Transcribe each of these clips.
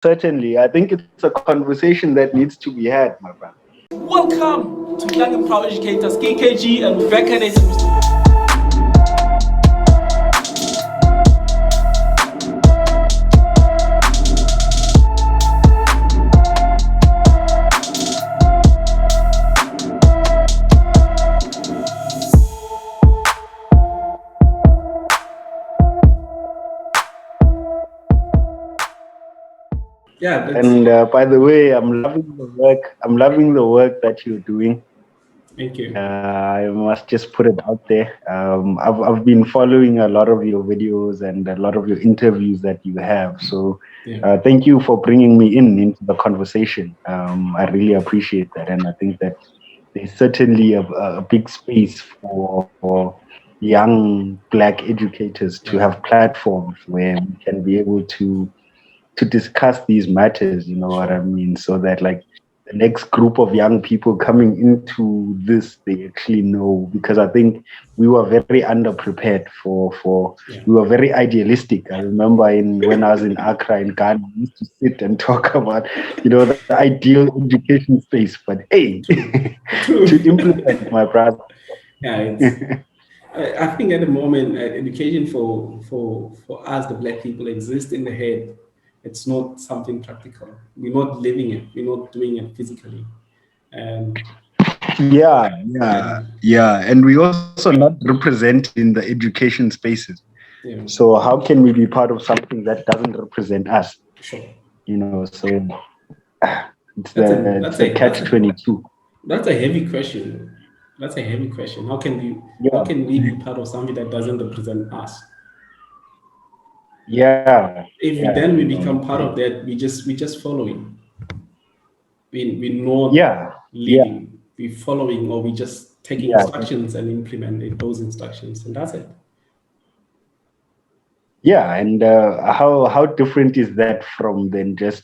certainly. I think it's a conversation that needs to be had, my brother. Welcome to Young and Proud Educators, KKG, and we're back at it. Yeah, And by the way, I'm loving the work. I'm loving the work that you're doing. Thank you. I must just put it out there. I've been following a lot of your videos and a lot of your interviews that you have. So thank you for bringing me into the conversation. I really appreciate that, and I think that there's certainly a big space for young Black educators to have platforms where we can be able to discuss these matters, you know what I mean? So that like the next group of young people coming into this, they actually know, because I think we were very underprepared for we were very idealistic. I remember when I was in Accra in Ghana, we used to sit and talk about, the ideal education space. But hey, to implement, my brother. Yeah, I think at the moment, education for us, the Black people, exists in the head. It's not something practical. We're not living it. We're not doing it physically. And Yeah. And we also not represented in the education spaces. yeah, So how can we be part of something that doesn't represent us? sure. So it's the catch-22. That's a heavy question. That's a heavy question. How can we be part of something that doesn't represent us? If we then we become part of that, we just following. We not leading. We following, or we just taking instructions and implementing those instructions, and that's it. Yeah, and how different is that from then just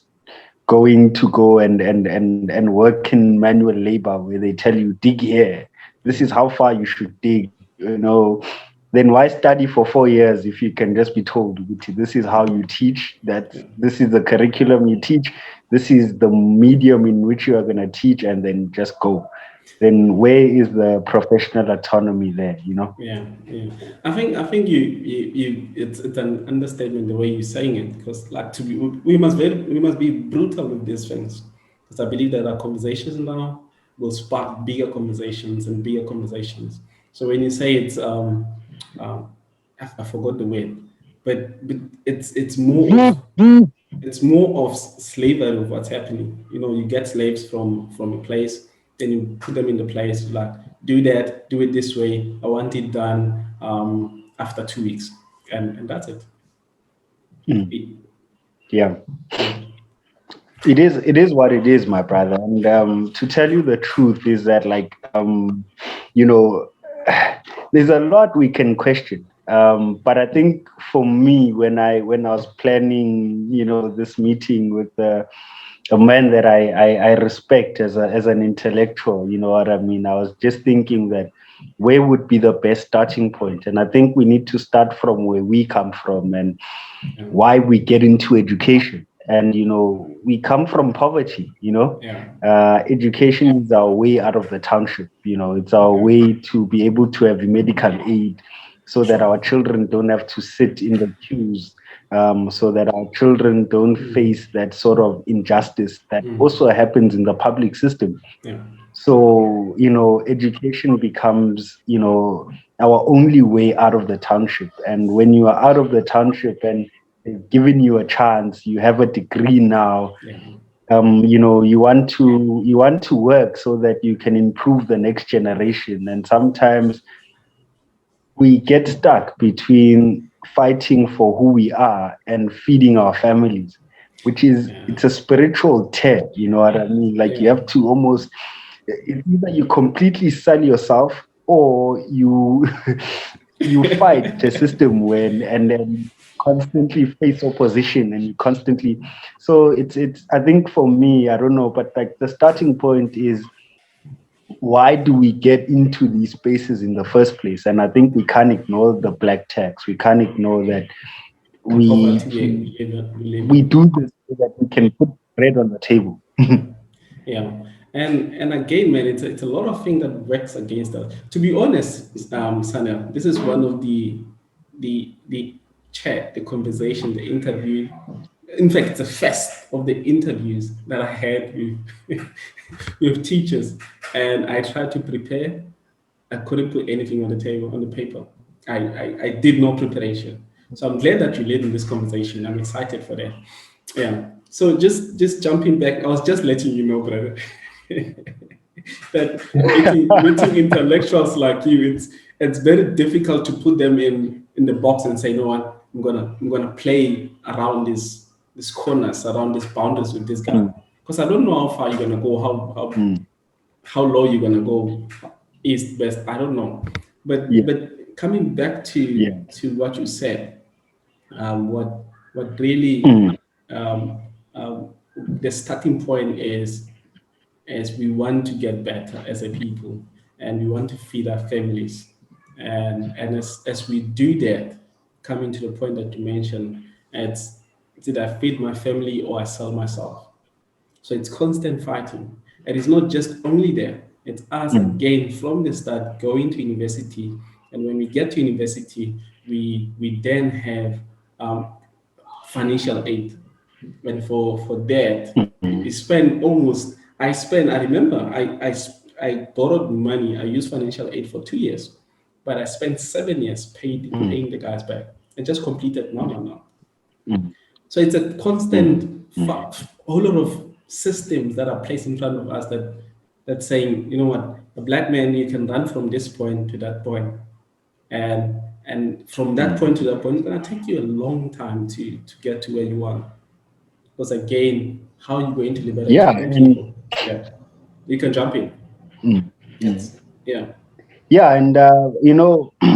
going to go and work in manual labor where they tell you dig here, this is how far you should dig, then why study for 4 years if you can just be told this is how you teach, that this is the curriculum you teach, this is the medium in which you are going to teach, and then just go? Then where is the professional autonomy there? Yeah. I think you it's an understatement the way you're saying it, because like we must be brutal with these things, because I believe that our conversations now will spark bigger conversations and bigger conversations. So when you say it's I forgot the word, but it's more of slavery of what's happening. You get slaves from a place, then you put them in the place, like, do that, do it this way. I want it done after 2 weeks, and that's it. Yeah. It is what it is, my brother. And to tell you the truth is that, like, there's a lot we can question. But I think for me, when I was planning, this meeting with a man that I respect as an intellectual, you know what I mean? I was just thinking that where would be the best starting point? And I think we need to start from where we come from and why we get into education. And, we come from poverty, education is our way out of the township, it's our way to be able to have medical aid so that our children don't have to sit in the queues, so that our children don't face that sort of injustice that also happens in the public system. So, education becomes, our only way out of the township. And when you are out of the township and they've given you a chance, you have a degree now, you want to work so that you can improve the next generation. And sometimes we get stuck between fighting for who we are and feeding our families, which is it's a spiritual tear, you know what I mean? Like you have to almost, it's either you completely sell yourself or you you fight the system and then constantly face opposition and you constantly. So it's I think for me, I don't know, but like the starting point is, why do we get into these spaces in the first place? And I think we can't ignore the black tax. We can't ignore that we do this so that we can put bread on the table. Yeah. And again, man, it's a lot of things that works against us. To be honest, Sanya, this is one of the chat, the conversation, the interview. In fact, it's the first of the interviews that I had with with teachers, and I tried to prepare. I couldn't put anything on the table on the paper. I did no preparation. So I'm glad that you led in this conversation. I'm excited for that. Yeah. So just jumping back, I was just letting you know, brother, that meeting intellectuals like you, it's very difficult to put them in the box and say, no, what, I'm gonna play around these corners, around these boundaries with this guy. Because I don't know how far you're gonna go, how low you're gonna go, east, west, I don't know. But Yeah. but coming back to Yeah. what you said, what really um, the starting point is we want to get better as a people, and we want to feed our families, and as we do that, coming to the point that you mentioned, it's either I feed my family or I sell myself. So it's constant fighting. And it's not just only there. It's us again from the start going to university. And when we get to university, we then have financial aid. And for that, you spend almost, I remember I borrowed money. I used financial aid for 2 years, but I spent 7 years paying the guys back. I just completed no. So it's a constant whole lot of systems that are placed in front of us that's saying, you know what, a black man, you can run from this point to that point, and from that point to that point, it's gonna take you a long time to get to where you want. Because again, how are you going to liberate Yeah. other people? Yeah, you can jump in. Yes, yeah, Yeah, and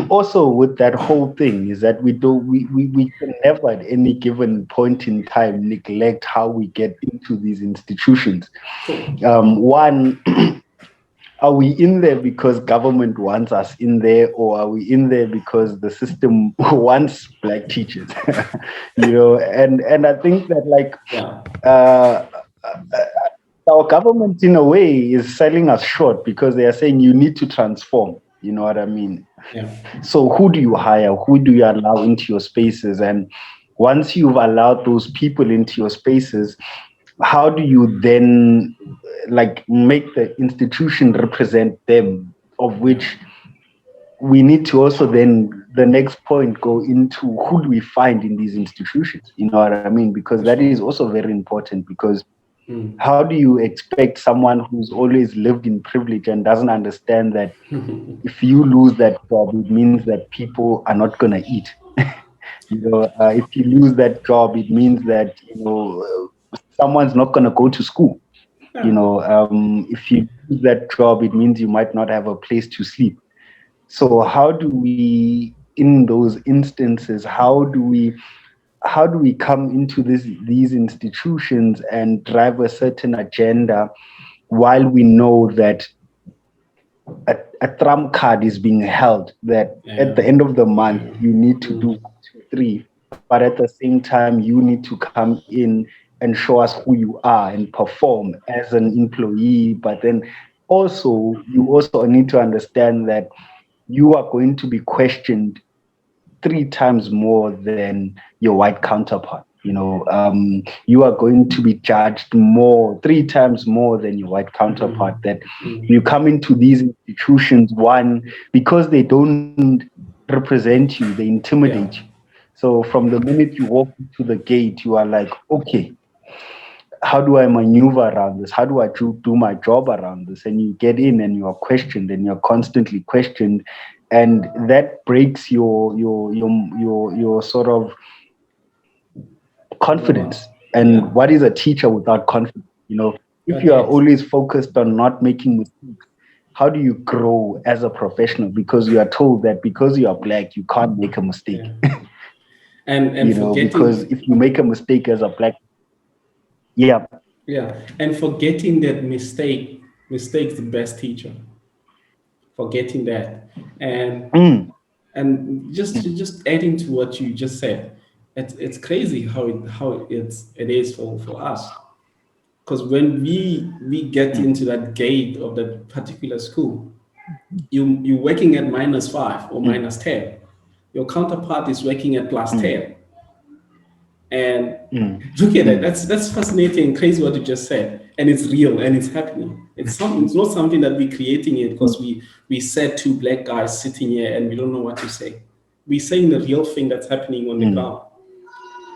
also with that whole thing is that we can never at any given point in time neglect how we get into these institutions. cool. One, are we in there because government wants us in there, or are we in there because the system wants black teachers? And I think that Yeah, uh, our government in a way is selling us short because they are saying you need to transform. You know what I mean? yeah, So who do you hire? Who do you allow into your spaces? And once you've allowed those people into your spaces, how do you then make the institution represent them? Of which we need to also then the next point go into who do we find in these institutions? You know what I mean? Because for that sure. is also very important because how do you expect someone who's always lived in privilege and doesn't understand that if you lose that job, it means that people are not going to eat? If you lose that job, it means that someone's not going to go to school. Yeah, If you lose that job, it means you might not have a place to sleep. So how do we, in those instances, how do we come into these institutions and drive a certain agenda while we know that a trump card is being held, that at the end of the month you need to do 1, 2, 3, but at the same time you need to come in and show us who you are and perform as an employee. But then you also need to understand that you are going to be questioned 3 times more than your white counterpart. You are going to be judged 3 times more than your white counterpart. That you come into these institutions, one, because they don't represent you, they intimidate you. So from the minute you walk into the gate, you are like, okay, how do I maneuver around this? How do I do my job around this? And you get in and you are questioned and you're constantly questioned. And that breaks your sort of confidence. And what is a teacher without confidence? If you are always focused on not making mistakes, how do you grow as a professional? Because you are told that because you are black, you can't make a mistake. and forgetting, because if you make a mistake as a black, yeah, and forgetting that mistakes the best teacher. Forgetting that, and just adding to what you just said, it's crazy how it is for us. Because when we get into that gate of that particular school, you're working at -5 or -10. Your counterpart is working at +10. And look at it. That's fascinating and crazy what you just said. And it's real and it's happening. It's not something that we're creating it because we said two black guys sitting here and we don't know what to say. We're saying the real thing that's happening on the ground.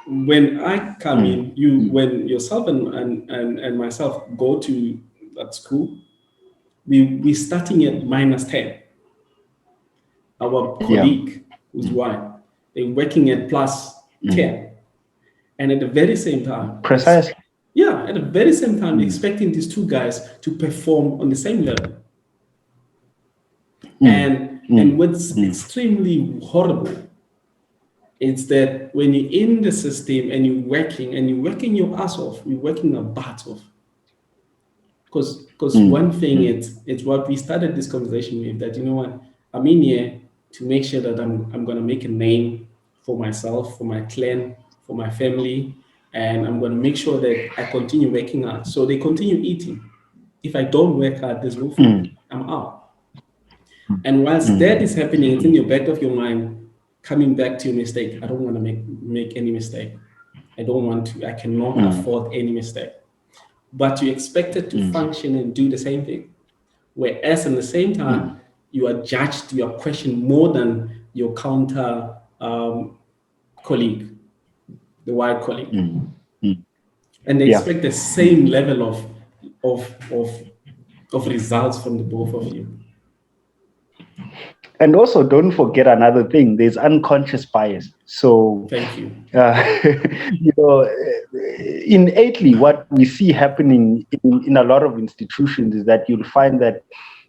When I come in, when yourself and myself go to that school, we're starting at -10. Our colleague who's white, they're working at +10. And at the very same time, Precisely. Yeah, at the very same time, expecting these two guys to perform on the same level. And what's extremely horrible is that when you're in the system and you're working your ass off, you're working a butt off. Because one thing, it's what we started this conversation with, that, you know what, I'm in here to make sure that I'm going to make a name for myself, for my clan, for my family, and I'm going to make sure that I continue working hard. So they continue eating. If I don't work hard, there's no food. I'm out. And whilst that is happening, it's in your back of your mind, coming back to your mistake. I don't want to make any mistake. I don't want to. I cannot afford any mistake. But you're expected to function and do the same thing. Whereas at the same time, you are judged, you are questioned more than your counter colleague, the white colleague. And they expect the same level of results from the both of you. And also, don't forget another thing. There's unconscious bias. So, thank you. You know, innately, what we see happening in a lot of institutions is that you'll find that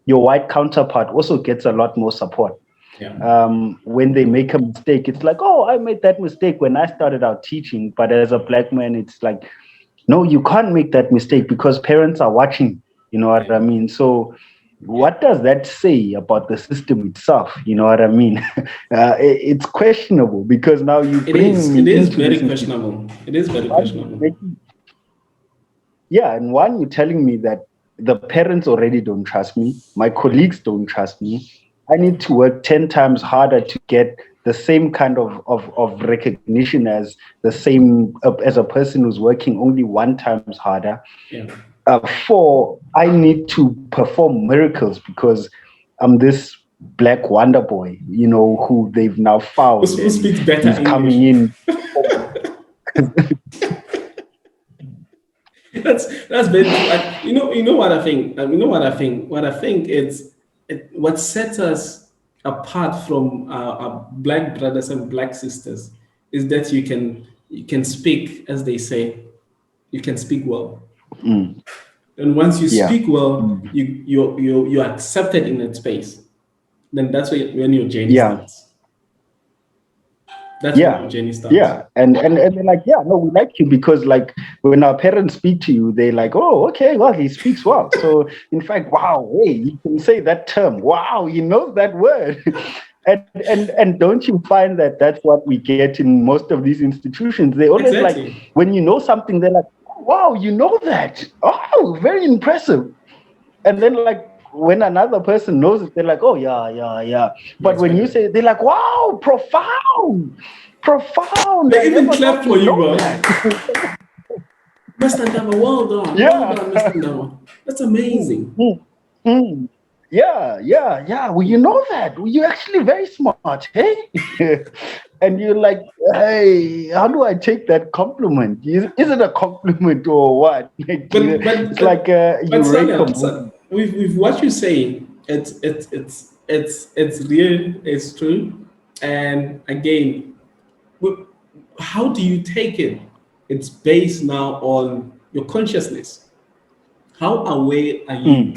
your white counterpart also gets a lot more support. Yeah. When they make a mistake, it's like, oh, I made that mistake when I started out teaching. But as a black man, it's like, no, you can't make that mistake because parents are watching. You know what I mean? So what does that say about the system itself? You know what I mean? It's questionable because now you bring it is very questionable. It is very questionable. Yeah, and one, you're telling me that the parents already don't trust me. My colleagues don't trust me. I need to work 10 times harder to get the same kind of recognition as a person who's working only 1 times harder. Yeah. 4, I need to perform miracles because I'm this black wonder boy, you know, who they've now found. Who speaks better English. Coming in. That's very, you know what I think. What I think is what sets us apart from our black brothers and black sisters is that you can speak, as they say, you can speak well. And once you speak well, you're accepted in that space. Then that's when your journey starts. That's when your journey starts. Yeah, and they're like, yeah, no, we like you because, like, when our parents speak to you, they're like, oh, okay, well, he speaks well. So in fact, wow, hey, you can say that term. Wow, you know that word. And don't you find that that's what we get in most of these institutions? They always like, when you know something, they're like, wow, you know that. Oh, very impressive. And then, like, when another person knows it, they're like, oh, yeah. But when you say, they're like, wow, profound. They even clap for you, bro. Mr. Ndama, well done. Yeah. Well done, Mr. Ndama. That's amazing. Yeah. Well, you know that. Well, you're actually very smart, hey? And you're like, hey, how do I take that compliment? Is it a compliment or what? Like, it's like with what you're saying, it's real, it's true. And again, how do you take it? It's based now on your consciousness. How aware are you?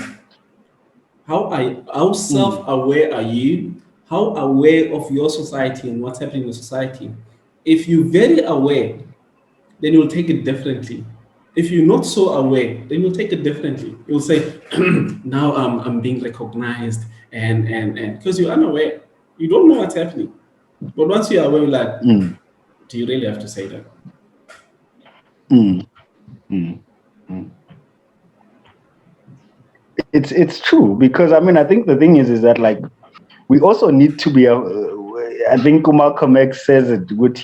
How self-aware are you? How aware of your society and what's happening in the society? If you're very aware, then you'll take it differently. If you're not so aware, then you'll take it differently. You'll say, now I'm being recognized, and because you're unaware, you don't know what's happening. But once you're aware, you're like, Do you really have to say that? It's true, because I mean, I think the thing is that, like, we also need to be I think Malcolm X says it good,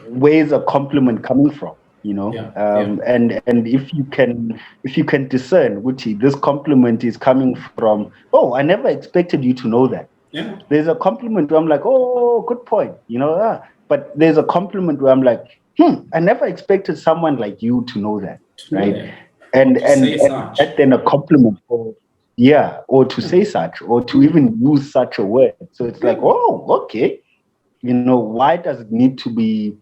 where's a compliment coming from, and if you can discern, Guti, this compliment is coming from, oh, I never expected you to know that. Yeah. There's a compliment where I'm like, oh, good point, but there's a compliment where I'm like, I never expected someone like you to know that, right? And then a compliment, or to say such, or to even use such a word. So it's like, oh, okay, why does it need to be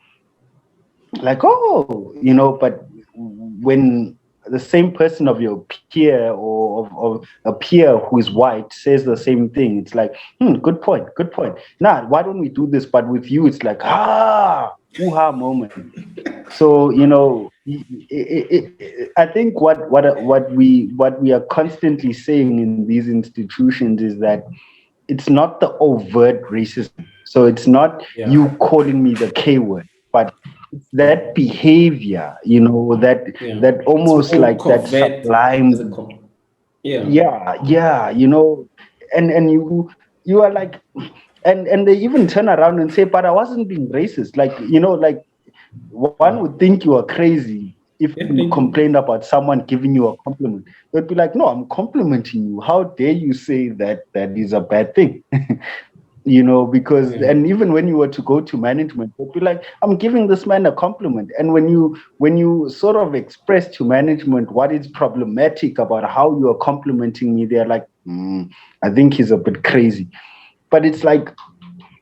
like, oh, but when the same person of your peer or of a peer who is white says the same thing, it's like, good point. Now, why don't we do this? But with you, it's like, hoo-ha moment. So, I think what we are constantly saying in these institutions is that it's not the overt racism. So it's not you calling me the K word, but it's that behavior, that almost like that sublime. And you are like, and they even turn around and say, but I wasn't being racist. Like, like one would think you are crazy if you complained about someone giving you a compliment. They'd be like, no, I'm complimenting you. How dare you say that is a bad thing? Because and even when you were to go to management, they'd be like, I'm giving this man a compliment. And when you sort of express to management what is problematic about how you are complimenting me, they're like, I think he's a bit crazy. But it's like,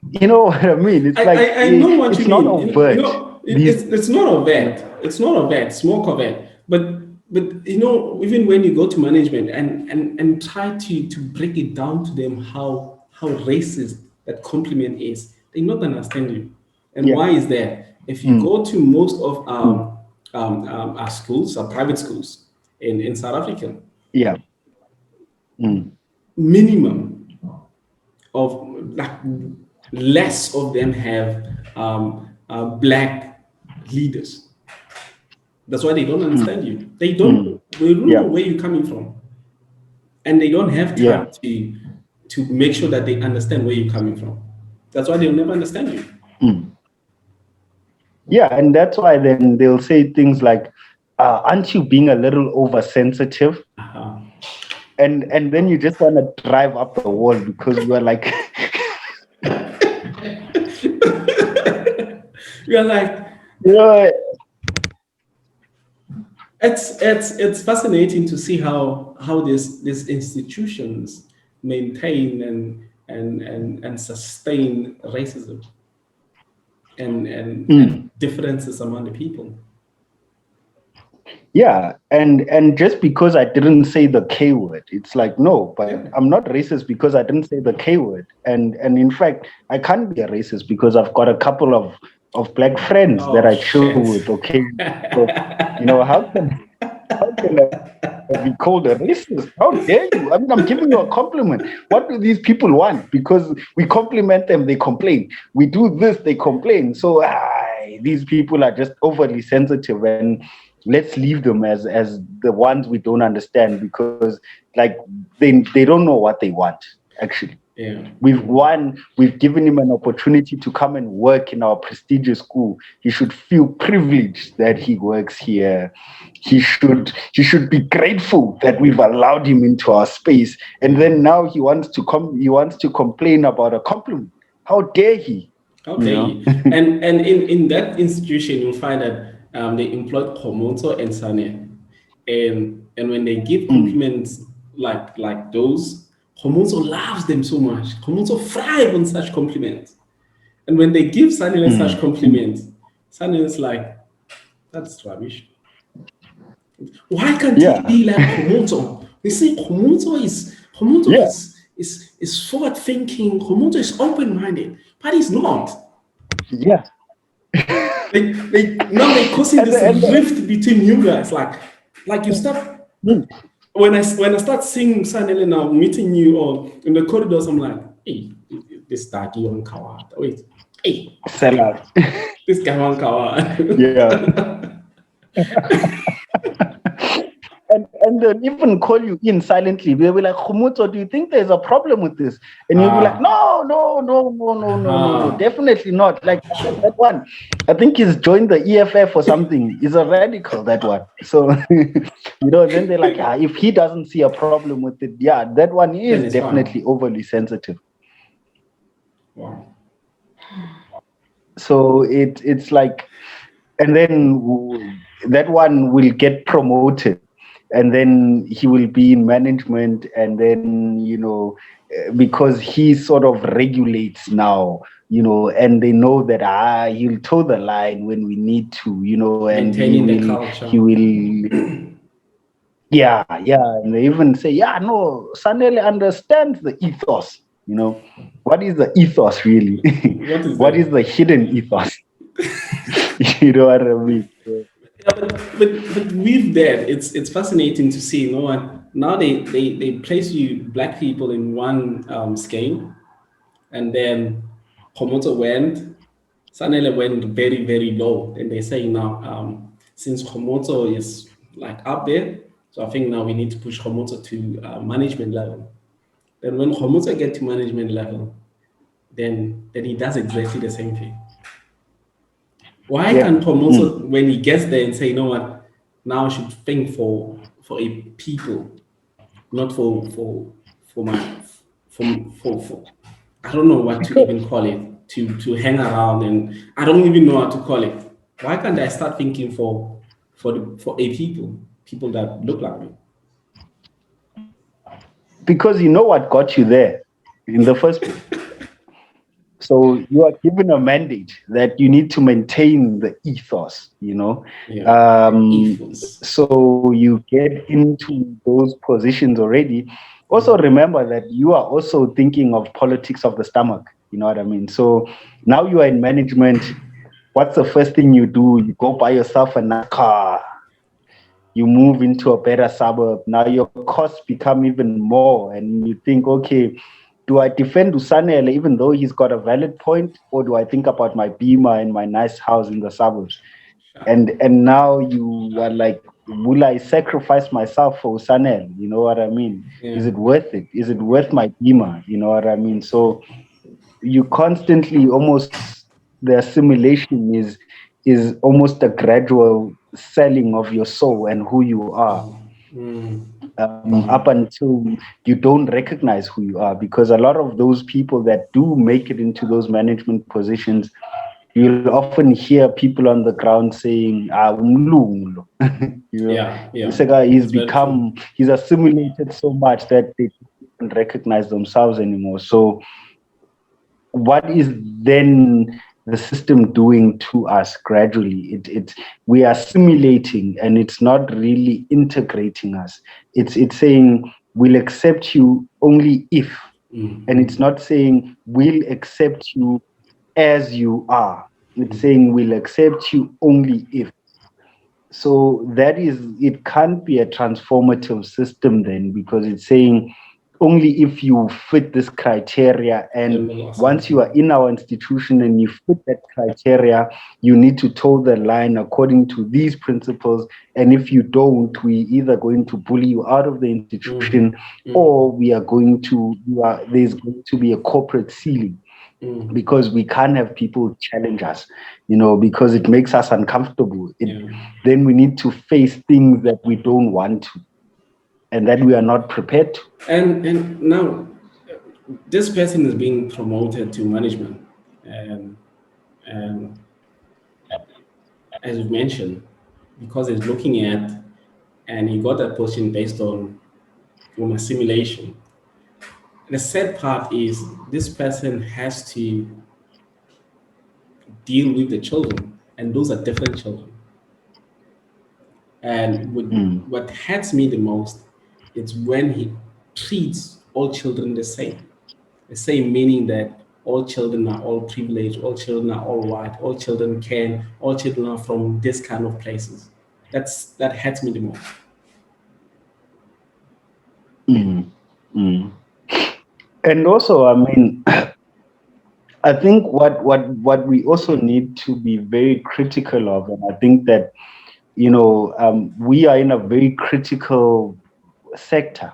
you know what I mean? It's like, I know what you not mean. overt. It's not overt. It's not overt. It's more covert. But even when you go to management and try to break it down to them how racist that compliment is, they not understand you. And why is that? If you go to most of our schools, our private schools in South Africa, minimum of like less of them have black leaders. That's why they don't understand you. They don't know where you're coming from, and they don't have time to make sure that they understand where you're coming from. That's why they'll never understand you. Yeah, and that's why then they'll say things like, aren't you being a little oversensitive? And then you just want to drive up the wall because you are like, you're like, it's fascinating to see how these institutions maintain and sustain racism and differences among the people. Yeah, and just because I didn't say the K word, it's like, no, but I'm not racist because I didn't say the K word. And in fact, I can't be a racist because I've got a couple of black friends that I chill with, okay? So, how can I be called a racist? How dare you? I mean, I'm giving you a compliment. What do these people want? Because we compliment them, they complain. We do this, they complain. So these people are just overly sensitive, and let's leave them as the ones we don't understand, because like they don't know what they want, actually. Yeah. We've given him an opportunity to come and work in our prestigious school. He should feel privileged that he works here. He should be grateful that we've allowed him into our space. And then now he wants to complain about a compliment. How dare he? How dare he? And in that institution, you'll find that they employed Khomotso and Sane. And when they give compliments like those, Khomotso loves them so much. Khomotso thrives on such compliments. And when they give Sanele such compliments, Sanele is like, that's rubbish. Why can't he be like Khomotso? They say Khomotso is forward thinking. Khomotso is open-minded, but he's not. Yeah. They're causing this rift between you guys. Like you start when I start seeing Sanele now meeting you or in the corridors, I'm like, hey, this Dagi on Kawata. Wait, Hey, Sell out. this guy won't cover. Yeah. And they'll even call you in silently. They'll be like, Khumuto, do you think there's a problem with this? And you'll be like, no, definitely not. Like that one, I think he's joined the EFF or something. He's a radical, that one. So, then they're like, if he doesn't see a problem with it, that one is definitely overly sensitive. Wow. So it's like, and then that one will get promoted, and then he will be in management, and then because he sort of regulates now, and they know that he'll toe the line when we need to, and maintaining the culture. He will. Yeah, and they even say, no, Sanele understands the ethos. What is the ethos really? What is the hidden ethos? You know what I mean? But with that, it's fascinating to see. Now they place you black people in one scale, and then Khomotso went, Sanele went very, very low. And they say now, since Khomotso is like up there, so I think now we need to push Khomotso to management level. Then when Khomotso get to management level, then he does exactly the same thing. Why can't Khomotso, when he gets there, and say, you know what, now I should think for a people, not for I don't know what to even call it, to hang around, and I don't even know how to call it. Why can't I start thinking for a people that look like me? Because you know what got you there in the first place. So you are given a mandate that you need to maintain the ethos, Ethos. So you get into those positions already. Also remember that you are also thinking of politics of the stomach, you know what I mean? So now you are in management. What's the first thing you do? You go buy yourself a nice car. You move into a better suburb. Now your costs become even more, and you think, okay, do I defend Usanele even though he's got a valid point, or do I think about my Beamer and my nice house in the suburbs? And now you are like, will I sacrifice myself for Usanele? You know what I mean? Yeah. Is it worth it? Is it worth my Beamer? You know what I mean? So you constantly the assimilation is almost a gradual selling of your soul and who you are. Up until you don't recognize who you are, because a lot of those people that do make it into those management positions, you'll often hear people on the ground saying, this guy, he's assimilated so much that they don't recognize themselves anymore. So what is then the system doing to us gradually? We are assimilating, and it's not really integrating us. It's saying we'll accept you only if, and it's not saying we'll accept you as you are. It's saying we'll accept you only if. So it can't be a transformative system then, because it's saying only if you fit this criteria, and once you are in our institution and you fit that criteria, you need to toe the line according to these principles. And if you don't, we're either going to bully you out of the institution, or there's going to be a corporate ceiling. Because we can't have people challenge us, because it makes us uncomfortable. Then we need to face things that we don't want to, and that we are not prepared to. And now this person is being promoted to management, and as you mentioned, because he's looking at, and he got that position based on assimilation. The sad part is this person has to deal with the children, and those are different children. And what hurts me the most is when he treats all children the same. The same meaning that all children are all privileged, all children are all white, all children all children are from this kind of places. That hurts me the most. And also, I mean, I think what we also need to be very critical of, and I think that, we are in a very critical sector.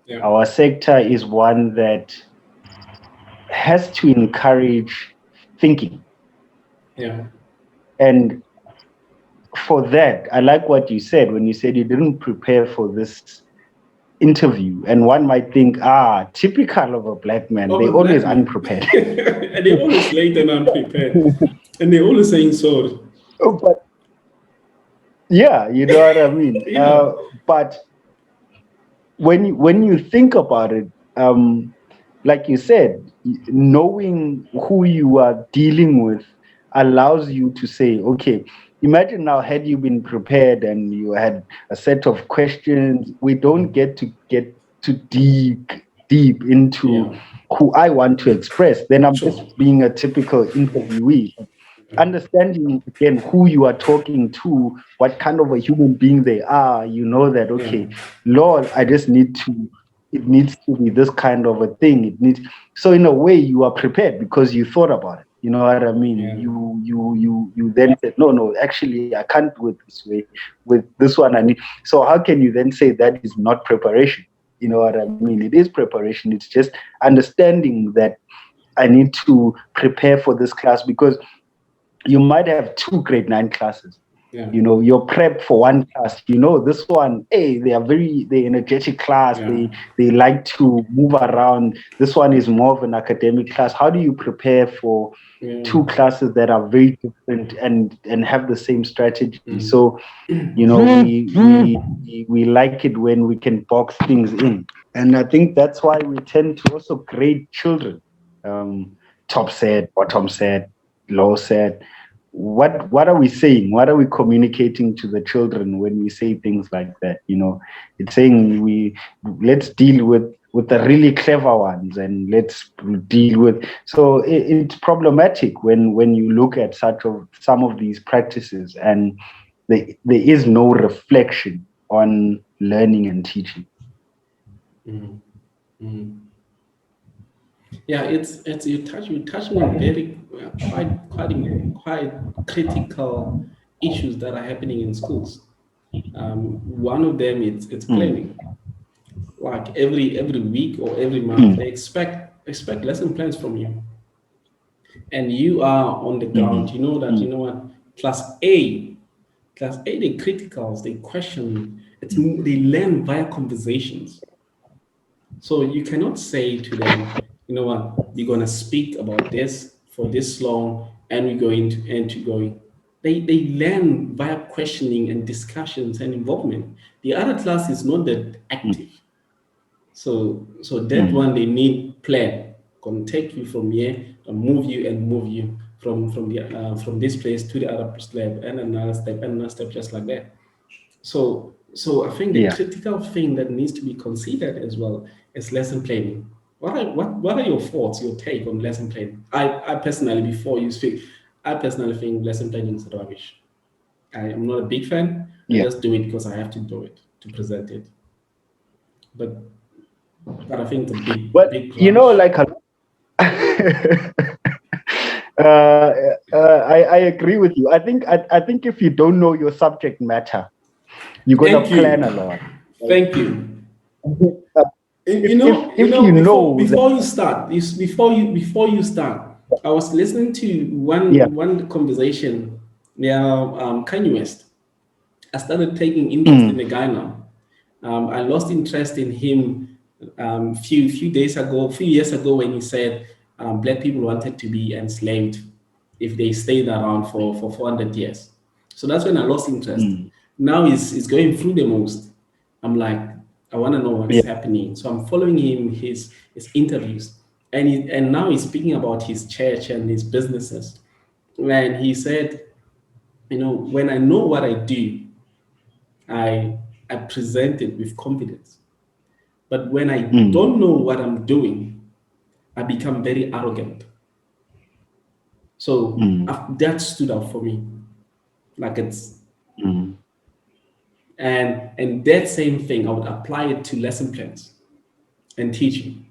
Yeah. Our sector is one that has to encourage thinking. Yeah. And for that, I like what you said when you said you didn't prepare for this interview. And one might think, typical of a black man, Of they're a black always man. unprepared. And they're always late and unprepared. And they're always saying sorry. But yeah, you know what I mean? Yeah. But when you think about it, like you said, knowing who you are dealing with allows you to say, okay, imagine now, had you been prepared and you had a set of questions, we don't get to deep into Yeah. who I want to express. Then I'm Sure. just being a typical interviewee. Understanding again who you are talking to, what kind of a human being they are, you know that, okay, Yeah. Lord, I just need to, it needs to be this kind of a thing. It needs, so in a way you are prepared because you thought about it. You know what I mean? Yeah. You then said, no, actually I can't do it this way. With this one I need. So how can you then say that is not preparation? You know what I mean? It is preparation. It's just understanding that I need to prepare for this class, because you might have 2 grade 9 classes. Yeah. You're prepped for one class. This one, hey, they energetic class. Yeah. They like to move around. This one is more of an academic class. How do you prepare for 2 classes that are very different and have the same strategy? So, we like it when we can box things in. And I think that's why we tend to also grade children. Top set, bottom set, low set. What are we saying? What are we communicating to the children when we say things like that? It's saying let's deal with the really clever ones, and let's deal with. So it's problematic when you look at some of these practices, and there is no reflection on learning and teaching. Mm-hmm. Mm-hmm. Yeah, it's you're touching on very quite critical issues that are happening in schools. One of them it's planning. Like every week or every month, they expect lesson plans from you, and you are on the ground. You know that, you know what, class A, they criticals, they question. They learn via conversations. So you cannot say to them, you know what, you're gonna speak about this for this long, and we're going to end to going. They learn via questioning and discussions and involvement. The other class is not that active. So that one, they need plan. Gonna take you from here and move you from this place to the other step, and another step, just like that. So I think the Yeah. critical thing that needs to be considered as well is lesson planning. What are your thoughts, your take on lesson planning? I personally, before you speak, I personally think lesson planning is rubbish. I am not a big fan. I Yeah. just do it because I have to do it to present it. But I think it's a Well, big rubbish. like uh, I agree with you. I think if you don't know your subject matter, you're gonna Thank plan you. a lot. Thank you. Uh, if you know that, Before you start, I was listening to yeah. one conversation. Yeah, Kanye West. I started taking interest in Mm, the guy now. I lost interest in him few years ago, when he said black people wanted to be enslaved if they stayed around for 400 years. So that's when I lost interest. mm, Now he's going through the most. I'm like, I want to know what's yeah. happening. So I'm following him, his interviews, and now he's speaking about his church and his businesses. And he said, when I know what I do, I present it with confidence. But when I Mm, don't know what I'm doing, I become very arrogant. So mm, that stood out for me. Like it's mm, and that same thing, I would apply it to lesson plans and teaching.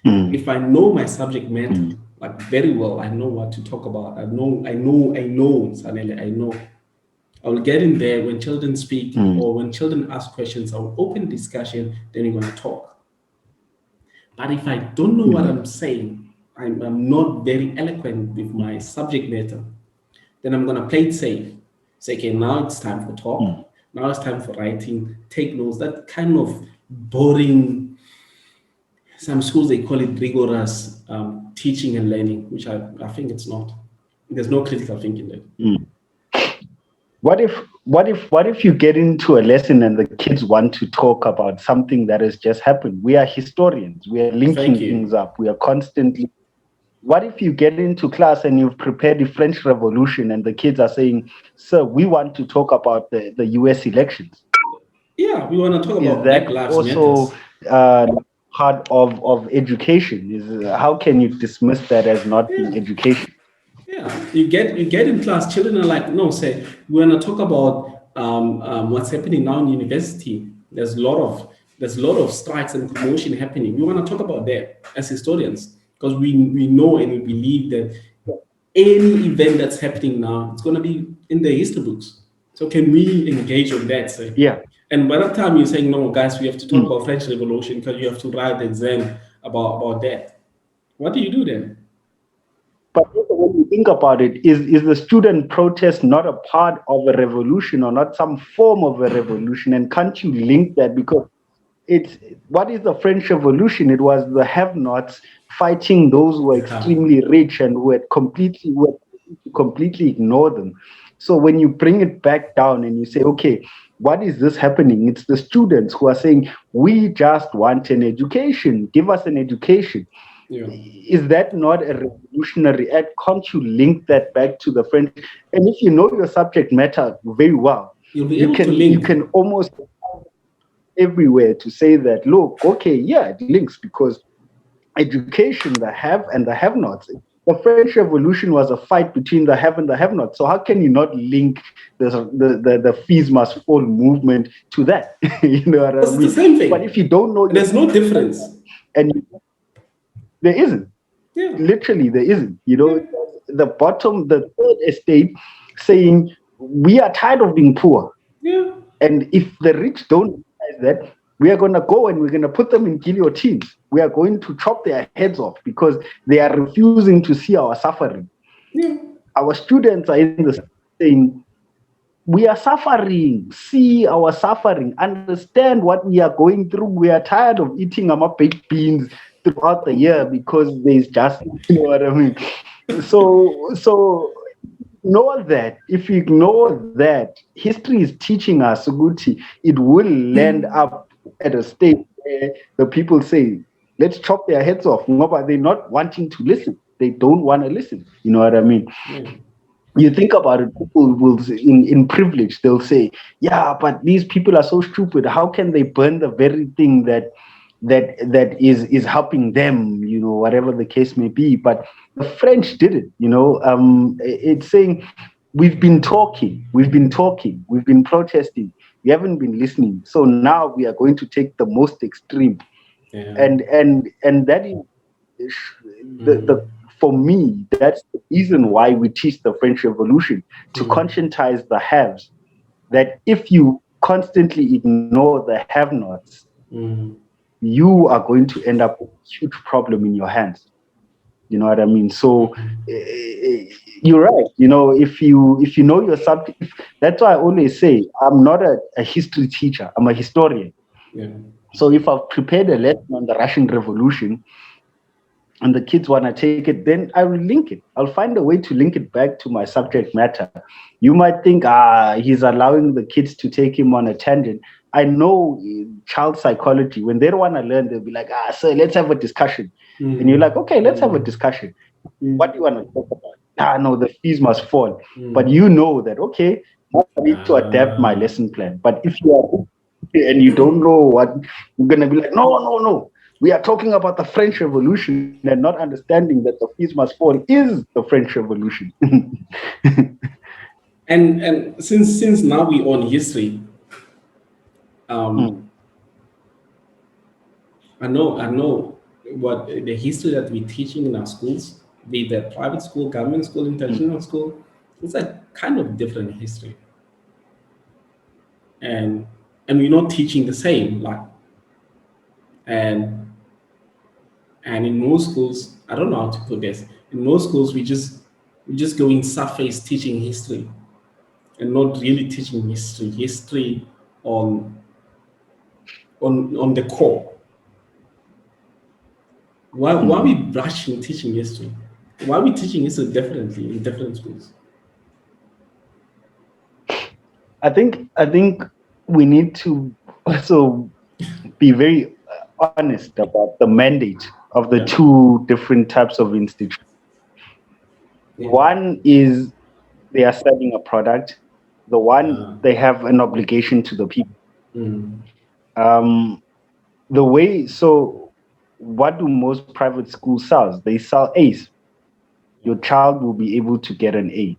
mm, If I know my subject matter, mm, like very well. I know what to talk about. I know, Sanele, I know. I will get in there when children speak or when children ask questions. I will open discussion, then we're going to talk. But if I don't know what I'm saying, I'm not very eloquent with my subject matter, then I'm going to play it safe. Say, okay, now it's time for talk. Now it's time for writing. Take notes. That kind of boring, some schools, they call it rigorous teaching and learning, which I think it's not. There's no critical thinking there. What if you get into a lesson and the kids want to talk about something that has just happened? We are historians. We are linking things up. We are constantly. What if you get into class and you've prepared the French Revolution and the kids are saying, "Sir, we want to talk about the U.S. elections"? Yeah, we want to talk about Is Black that Lives also part of how can you dismiss that as not being education? Yeah, you get in class. Children are like, no, say we're gonna talk about what's happening now in university. There's a lot of strikes and commotion happening. We want to talk about that as historians because we know and we believe that any event that's happening now, it's gonna be in the history books. So can we engage on that? Say? Yeah. And by that time you're saying, no, guys, we have to talk about French Revolution because you have to write the exam about that. What do you do then? But also when you think about it, is the student protest not a part of a revolution or not some form of a revolution? And can't you link that? Because it's what is the French Revolution? It was the have-nots fighting those who were extremely rich and who had completely ignored them. So when you bring it back down and you say, okay, what is this happening? It's the students who are saying, we just want an education. Give us an education. Yeah. Is that not a revolutionary act? Can't you link that back to the French? And if you know your subject matter very well, You'll be able to link. You can almost everywhere to say that, look, okay, yeah, it links because education, the have and the have-nots. The French Revolution was a fight between the have and the have-nots. So how can you not link the fees must fall movement to that? You know what I mean? It's the same thing. But if you don't know, there's no difference. And there isn't. Yeah. Literally, there isn't. You know, the bottom, the third estate saying, we are tired of being poor. Yeah. And if the rich don't realize that, we are going to go and we're going to put them in guillotines. We are going to chop their heads off because they are refusing to see our suffering. Yeah. Our students are in the saying, we are suffering. See our suffering. Understand what we are going through. We are tired of eating our baked beans throughout the year because there's just, you know what I mean? So know that if you ignore that, history is teaching us, Suguti, it will land up at a state where the people say, let's chop their heads off. But they're not wanting to listen. They don't want to listen. You know what I mean? Yeah. You think about it, people will, in privilege, they'll say, yeah, but these people are so stupid. How can they burn the very thing that is helping them, you know, whatever the case may be? But the French did it, you know. It's saying we've been talking, we've been protesting, we haven't been listening. So now we are going to take the most extreme. Yeah. And that is the for me, that's the reason why we teach the French Revolution, to conscientize the haves, that if you constantly ignore the have-nots, you are going to end up with a huge problem in your hands. You know what I mean? So you're right. You know, if you know your subject, that's why I always say I'm not a history teacher. I'm a historian. Yeah. So if I've prepared a lesson on the Russian Revolution and the kids want to take it, then I will link it. I'll find a way to link it back to my subject matter. You might think, he's allowing the kids to take him on a tangent. I know child psychology. When they don't want to learn, they'll be like, sir, let's have a discussion. And you're like, okay, let's have a discussion. What do you want to talk about? No, the fees must fall. But you know that, okay, I need to adapt my lesson plan. But if you are and you don't know what, you're going to be like, no. We are talking about the French Revolution and not understanding that the fees must fall is the French Revolution. And since now we own history, I know what the history that we're teaching in our schools be that private school, government school, international school, it's a kind of different history. And we're not teaching the same. Like and in most schools, I don't know how to put this. In most schools, we just go in surface teaching history and not really teaching history on the core. Why are we rushing teaching history? Why are we teaching history differently in different schools? I think we need to also be very honest about the mandate of the Yeah. two different types of institutions. Yeah. One is they are selling a product. The one they have an obligation to the people. Mm. The way so, what do most private schools sell? They sell A's. Your child will be able to get an A.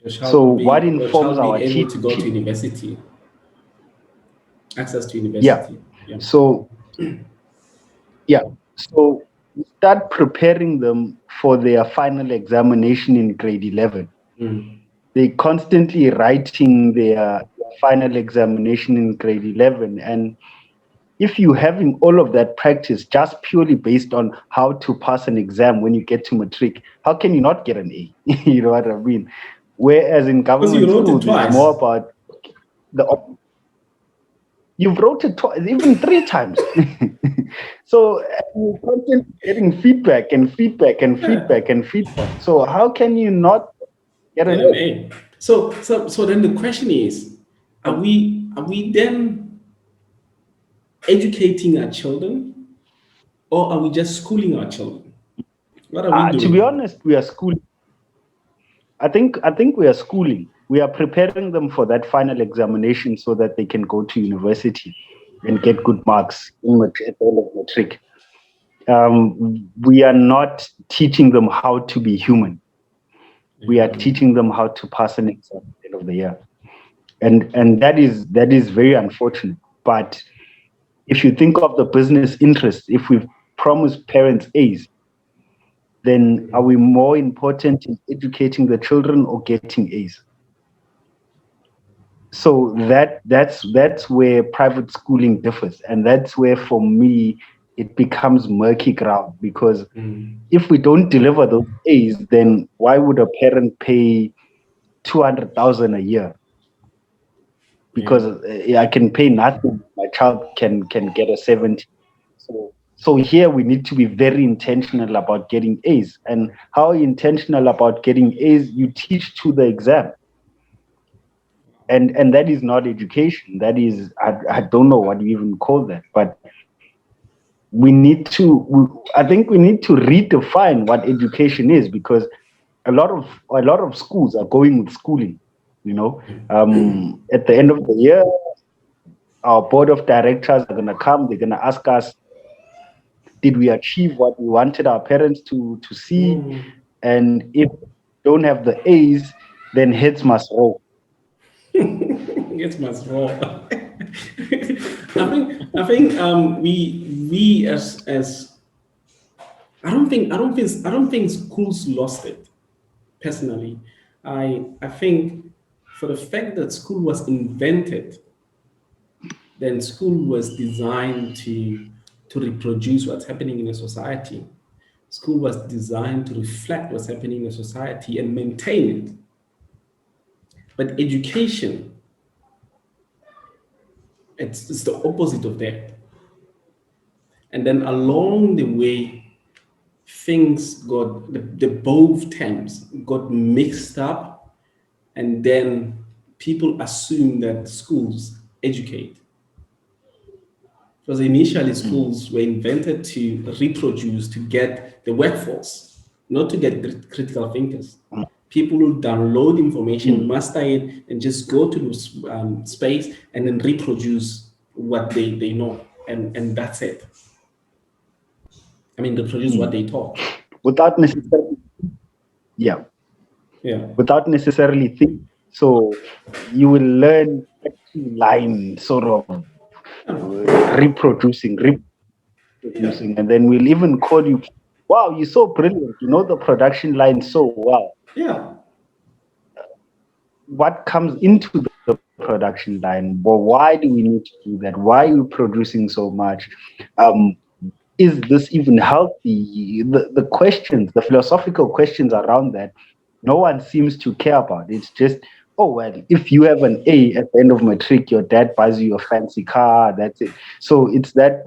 So what Your informs child our be able to go to teaching? university, access to Yeah. university. Yeah. So yeah. So we start preparing them for their final examination in grade 11. Mm. They constantly writing their final examination in grade 11. And if you having all of that practice just purely based on how to pass an exam when you get to matric, how can you not get an A? You know what I mean? Whereas in Because you government wrote it schools, it's twice. more about the you've wrote it twice, even three times. So you're constantly getting feedback and feedback and feedback and feedback. So how can you not get Get an an A? A. So then the question is, are we then educating our children, or are we just schooling our children? What are we To be doing? honest, we are schooling. I think we are schooling. We are preparing them for that final examination so that they can go to university and get good marks at the end of matric. We are not teaching them how to be human. We are teaching them how to pass an exam at the end of the year, and that is very unfortunate. But if you think of the business interest, if we promise parents A's, then are we more important in educating the children or getting A's? So that's where private schooling differs, and that's where for me it becomes murky ground, because if we don't deliver those A's, then why would a parent pay 200,000 a year? Because I can pay nothing, my child can get a 70. So here we need to be very intentional about getting A's. And how intentional about getting A's? You teach to the exam. And that is not education. That is, I don't know what you even call that, but I think we need to redefine what education is, because a lot of schools are going with schooling. You know, at the end of the year, our board of directors are going to come. They're going to ask us, did we achieve what we wanted our parents to see? And if don't have the A's, then heads must roll. It's must roll. I think we as I don't think schools lost it. Personally, I think for the fact that school was invented, then school was designed to reproduce what's happening in a society. School was designed to reflect what's happening in a society and maintain it. But education, it's the opposite of that. And then along the way, things got the both terms got mixed up, and then people assume that schools educate. Because initially schools were invented to reproduce, to get the workforce, not to get critical thinkers. People who download information, master it, and just go to this space and then reproduce what they know. And that's it. I mean, reproduce what they taught. without necessarily yeah Yeah. without necessarily thinking. So you will learn line sort of reproducing, Yeah. and then we'll even call you. wow, you're so brilliant. You know the production line so well. Yeah. What comes into the production line? Well, why do we need to do that? Why are we producing so much? Um, is this even healthy? The questions, the philosophical questions around that, no one seems to care about. It's just, oh, well, if you have an A at the end of matric, your dad buys you a fancy car. That's it. So it's that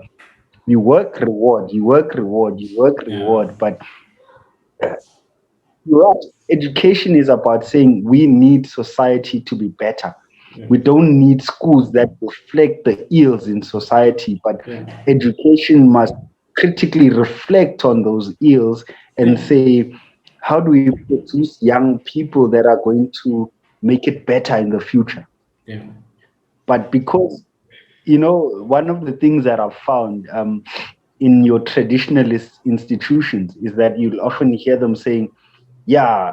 you work, reward, you work, reward, you work, Yeah. reward. But you're right. Education is about saying we need society to be better. Yeah. We don't need schools that reflect the ills in society, but Yeah. education must critically reflect on those ills and Yeah. say, how do we produce young people that are going to make it better in the future? Yeah. But because, one of the things that I've found in your traditionalist institutions is that you'll often hear them saying, yeah,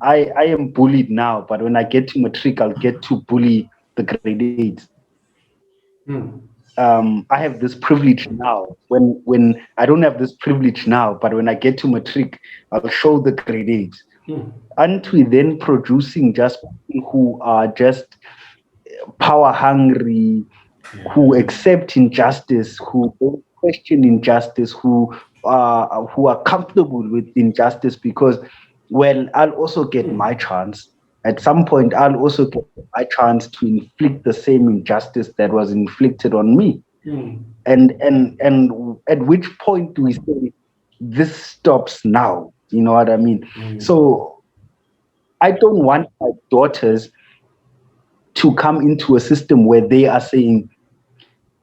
I am bullied now, but when I get to matric, I'll get to bully the grade eights. Mm. I have this privilege now. When I don't have this privilege now, but when I get to matric, I'll show the grade eights. Mm. Aren't we then producing just people who are just power hungry, who Yeah. accept injustice, who don't question injustice, who are comfortable with injustice because, well, I'll also get my Mm. chance. At some point, I'll also get my chance to inflict the same injustice that was inflicted on me. Mm. And at which point do we say this stops now? You know what I mean? Mm. So I don't want my daughters to come into a system where they are saying,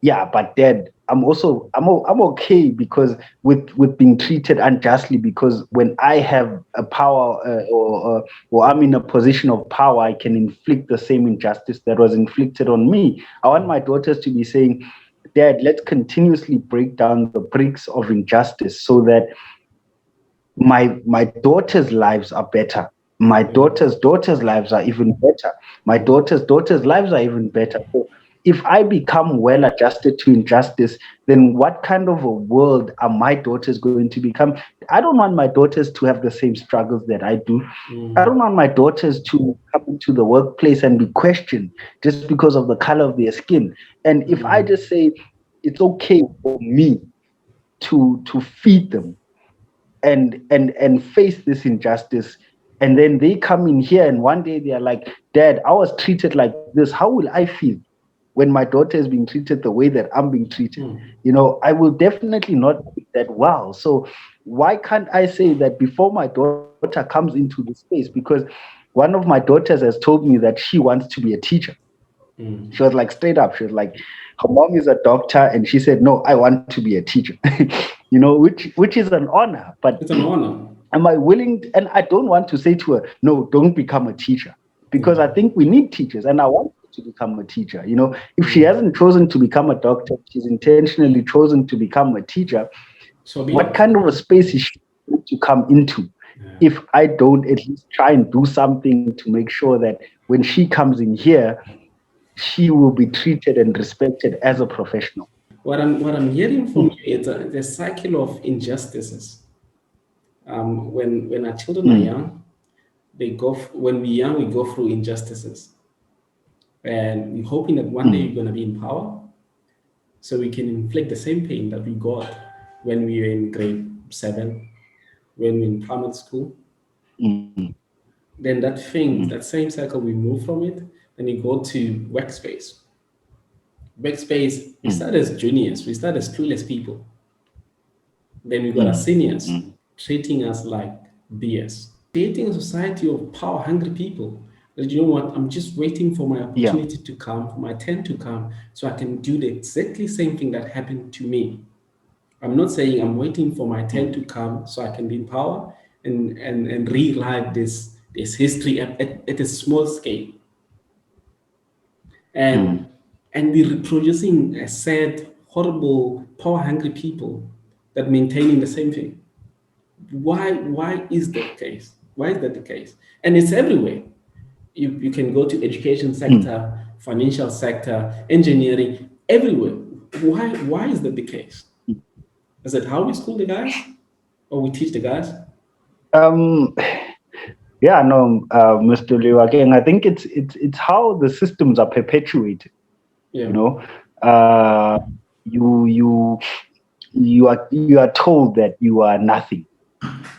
yeah, but dad, I'm okay because with being treated unjustly, because when I have a power or I'm in a position of power, I can inflict the same injustice that was inflicted on me. I want my daughters to be saying, dad, let's continuously break down the bricks of injustice so that my daughters' lives are better. My Yeah. daughters' lives are even better. My daughters' lives are even better. So if I become well adjusted to injustice, then what kind of a world are my daughters going to become? I don't want my daughters to have the same struggles that I do. I don't Mm. want my daughters to come into the workplace and be questioned just because of the color of their skin. And if I Mm. just say it's okay for me to feed them and face this injustice, and then they come in here and one day they are like, dad, I was treated like this, how will I feel when my daughter is being treated the way that I'm being treated? Mm. I will definitely not take that well. So why can't I say that before my daughter comes into the space? Because one of my daughters has told me that she wants to be a teacher. She Mm. was like, straight up, she was like, her mom is a doctor and she said, no, I want to be a teacher. Which is an honor. But It's an honor. am I willing and I don't want to say to her, no, don't become a teacher, because I Yeah. think we need teachers and I want her to become a teacher. If she Mm. hasn't chosen to become a doctor, she's intentionally chosen to become a teacher. So be What it. kind of a space is she going to come into Yeah. if I don't at least try and do something to make sure that when she comes in here, she will be treated and respected as a professional? What I'm hearing from you is the cycle of injustices. When our children are Mm, young, when we're young, we go through injustices, and we're hoping that one day mm, you're going to be in power, so we can inflict the same pain that we got when we were in grade 7, when we were in primary school. mm, Then that mm, thing, that same cycle, we move from it, and we go to workspace. Workspace, we mm, start as juniors, we start as clueless people. Then we got our mm, seniors mm, treating us like BS. Creating a society of power hungry people. That, you know what, I'm just waiting for my yeah. opportunity to come, for my turn to come, so I can do the exactly same thing that happened to me. I'm not saying I'm waiting for my turn Mm, to come so I can be in power and relive this history at a small scale. And mm, and we're reproducing a sad, horrible, power hungry people that maintaining the same thing. Why is that the case? Why is that the case? And it's everywhere. You can go to education mm. sector, financial sector, engineering, everywhere. Why is that the case? Is it how we school the guys? or we teach the guys? Um, yeah, no, Mr. Liu, again, I think it's how the systems are perpetuated. Yeah. You know, you you you are told that you are nothing,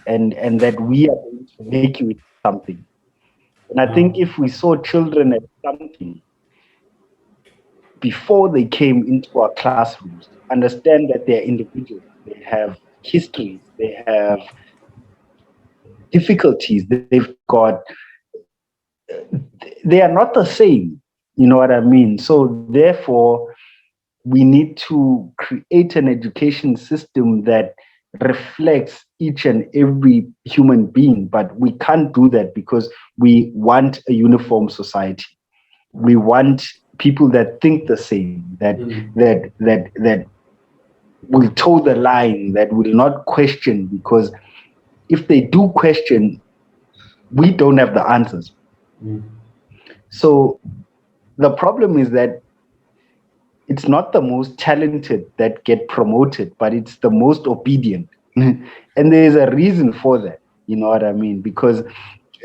and that we are going to make you into something. And I think if we saw children as something before they came into our classrooms, understand that they're individuals, they have histories, they have difficulties, they've got, they are not the same. You know what I mean? So therefore, we need to create an education system that reflects each and every human being, but we can't do that because we want a uniform society. We want people that think the same, that will toe the line, that will not question, because if they do question, we don't have the answers. So the problem is that it's not the most talented that get promoted, but it's the most obedient. And there's a reason for that. You know what I mean? Because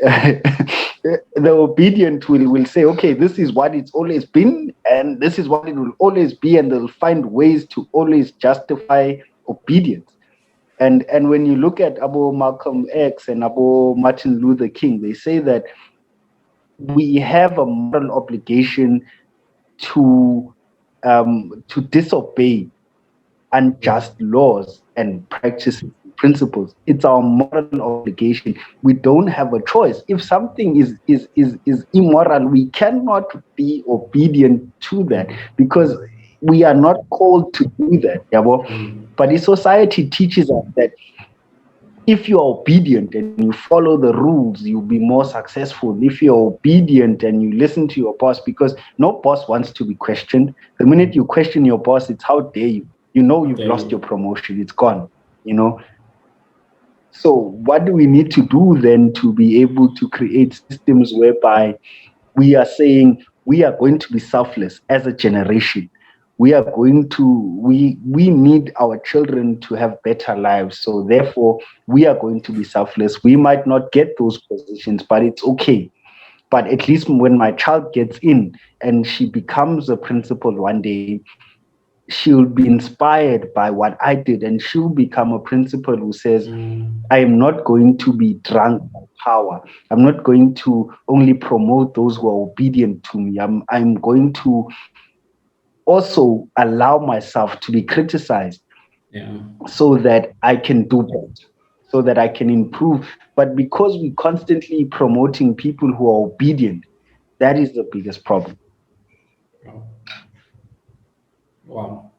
the obedient will say, okay, this is what it's always been, and this is what it will always be, and they'll find ways to always justify obedience. And when you look at Abu Malcolm X and Abu Martin Luther King, they say that we have a moral obligation to disobey unjust laws and practices and principles. It's our moral obligation. We don't have a choice. If something is immoral, we cannot be obedient to that because we are not called to do that. But the society teaches us that if you are obedient and you follow the rules, you'll be more successful. If you're obedient and you listen to your boss, because no boss wants to be questioned. The minute you question your boss, it's how dare you. You know you've lost your promotion. It's gone, you know. So what do we need to do then to be able to create systems whereby we are saying we are going to be selfless as a generation? We are going to, we need our children to have better lives. So therefore, we are going to be selfless. We might not get those positions, but it's okay. But at least when my child gets in and she becomes a principal one day, she'll be inspired by what I did, and she'll become a principal who says, I am not going to be drunk by power. I'm not going to only promote those who are obedient to me. I'm going to also allow myself to be criticized so that I can do better, so that I can improve. But because we're constantly promoting people who are obedient, that is the biggest problem. Wow.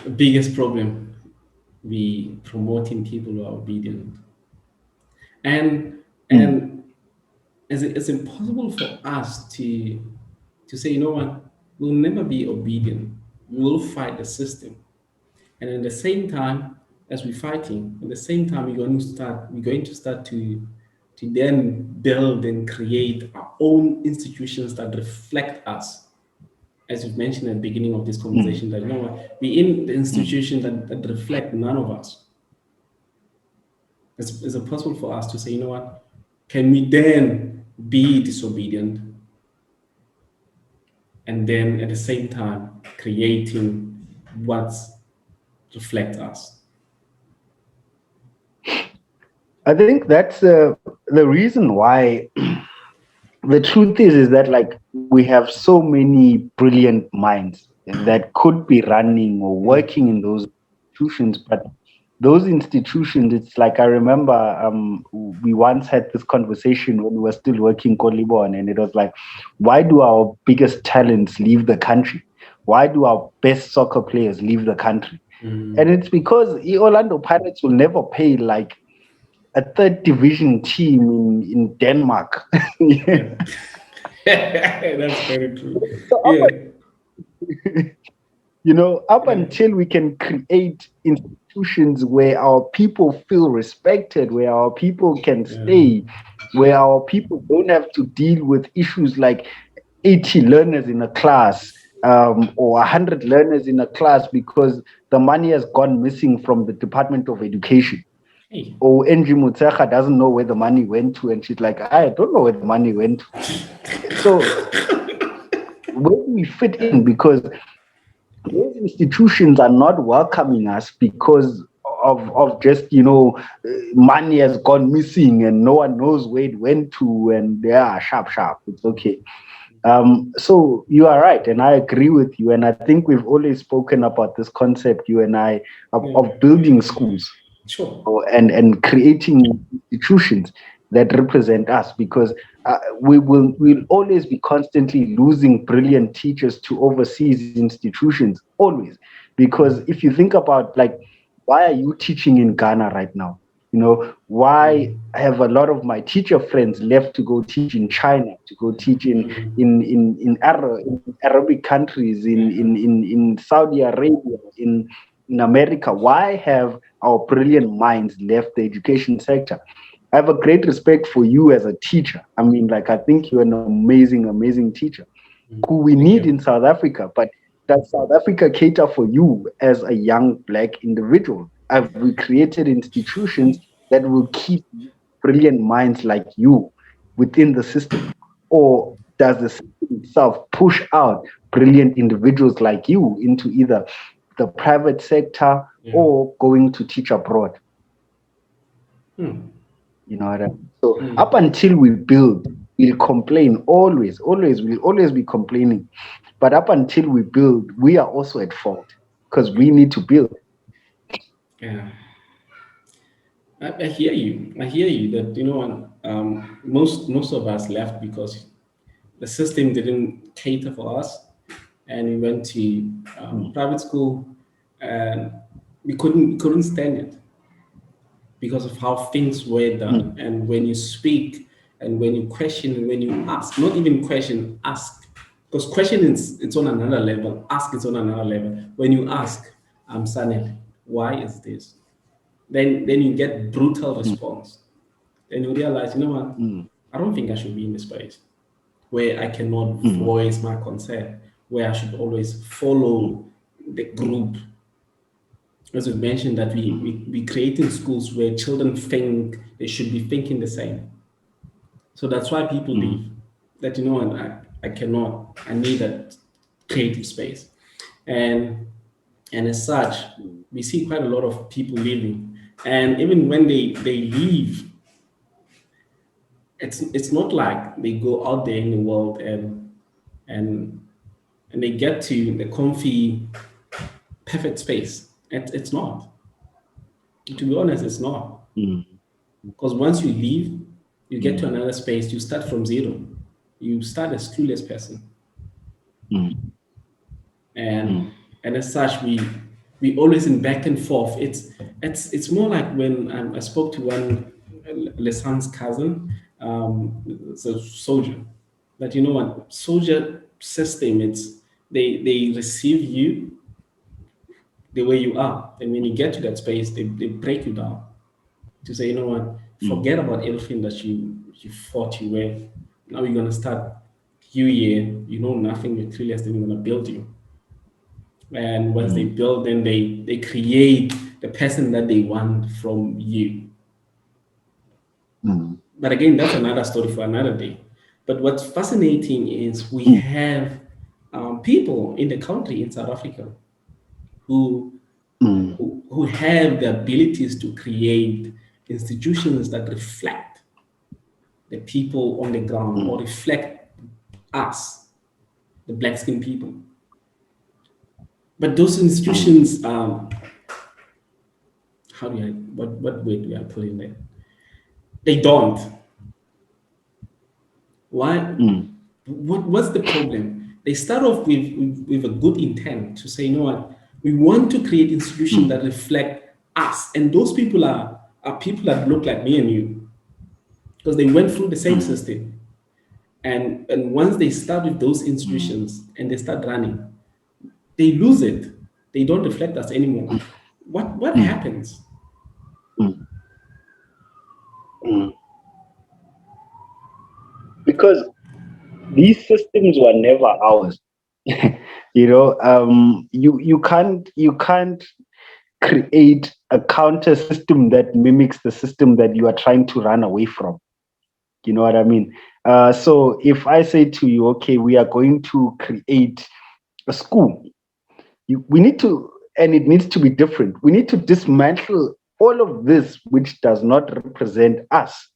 The biggest problem, we promoting people who are obedient. And it's impossible for us to say, you know what, we'll never be obedient. We will fight the system. And at the same time, as we're fighting, at the same time we're going to start to then build and create our own institutions that reflect us. As you've mentioned at the beginning of this conversation, that, you know what, we're in the institution that reflect none of us. It's impossible for us to say, you know what, can we then be disobedient and then at the same time creating what reflect us? I think that's the reason why. The truth is that, like, we have so many brilliant minds that could be running or working in those institutions, but those institutions, it's like, I remember we once had this conversation when we were still working Kolibon, and it was like, why do our biggest talents leave the country? Why do our best soccer players leave the country? And it's because the Orlando Pirates will never pay like a third division team in Denmark. That's very true. You know, up until we can create institutions where our people feel respected, where our people can stay, where our people don't have to deal with issues like 80 learners in a class, or 100 learners in a class because the money has gone missing from the Department of Education. Hey. Or Angie Mutsecha doesn't know where the money went to, and she's like, I don't know where the money went to. So where do we fit in? Because those institutions are not welcoming us because of just, money has gone missing and no one knows where it went to, and sharp, it's okay. So you are right, and I agree with you. And I think we've always spoken about this concept, you and I, of building schools. Sure. And creating institutions that represent us, because we'll always be constantly losing brilliant teachers to overseas institutions, always. Because if you think about, like, why are you teaching in Ghana right now? Why have a lot of my teacher friends left to go teach in China, to go teach in Arabic countries, in Saudi Arabia, in America? Why have our brilliant minds left the education sector? I have a great respect for you as a teacher. I mean, like, I think you're an amazing teacher who we need in South Africa. But does South Africa cater for you as a young Black individual? Have we created institutions that will keep brilliant minds like you within the system? Or does the system itself push out brilliant individuals like you into either the private sector or going to teach abroad? You know what I mean? So up until we build, we'll complain always. We'll always be complaining. But up until we build, we are also at fault because we need to build. Yeah. I hear you. I hear you that, most of us left because the system didn't cater for us, and we went to private school, and we couldn't stand it because of how things were done. And when you speak, and when you question, and when you ask, not even question, ask, because question is it's on another level. Ask is on another level. When you ask, I'm Sanel, why is this? Then you get brutal response. Then you realize, you know what? I don't think I should be in this space where I cannot voice my concern, where I should always follow the group. As we mentioned, that we creating schools where children think they should be thinking the same. So that's why people leave. That, I cannot. I need that creative space, and as such, we see quite a lot of people leaving. And even when they leave, it's not like they go out there in the world and and they get to the comfy, perfect space. It's not. To be honest, it's not. Because once you leave, you get to another space, you start from zero. You start as clueless person. And as such, we always in back and forth. It's more like when I spoke to one Lesan's cousin, it's a soldier. But you know what, soldier system, it's they receive you the way you are, and when you get to that space, they break you down to say, you know what, forget about everything that you thought you were. Now you're gonna start, you know nothing, you're clueless, then we're gonna build you. And once they build, then they create the person that they want from you. But again, that's another story for another day. But what's fascinating is we have people in the country, in South Africa, who who have the abilities to create institutions that reflect the people on the ground, or reflect us, the black skinned people. But those institutions, how do I, what way do I put in there? They don't. Why? What's the problem? They start off with a good intent to say, you know what, we want to create institutions that reflect us. And those people are people that look like me and you, because they went through the same system. And once they start with those institutions and they start running, they lose it. They don't reflect us anymore. What happens? Because these systems were never ours. You can't create a counter system that mimics the system that you are trying to run away from. You know what I mean? So if I say to you, okay, we are going to create a school, we need to, and it needs to be different. We need to dismantle all of this which does not represent us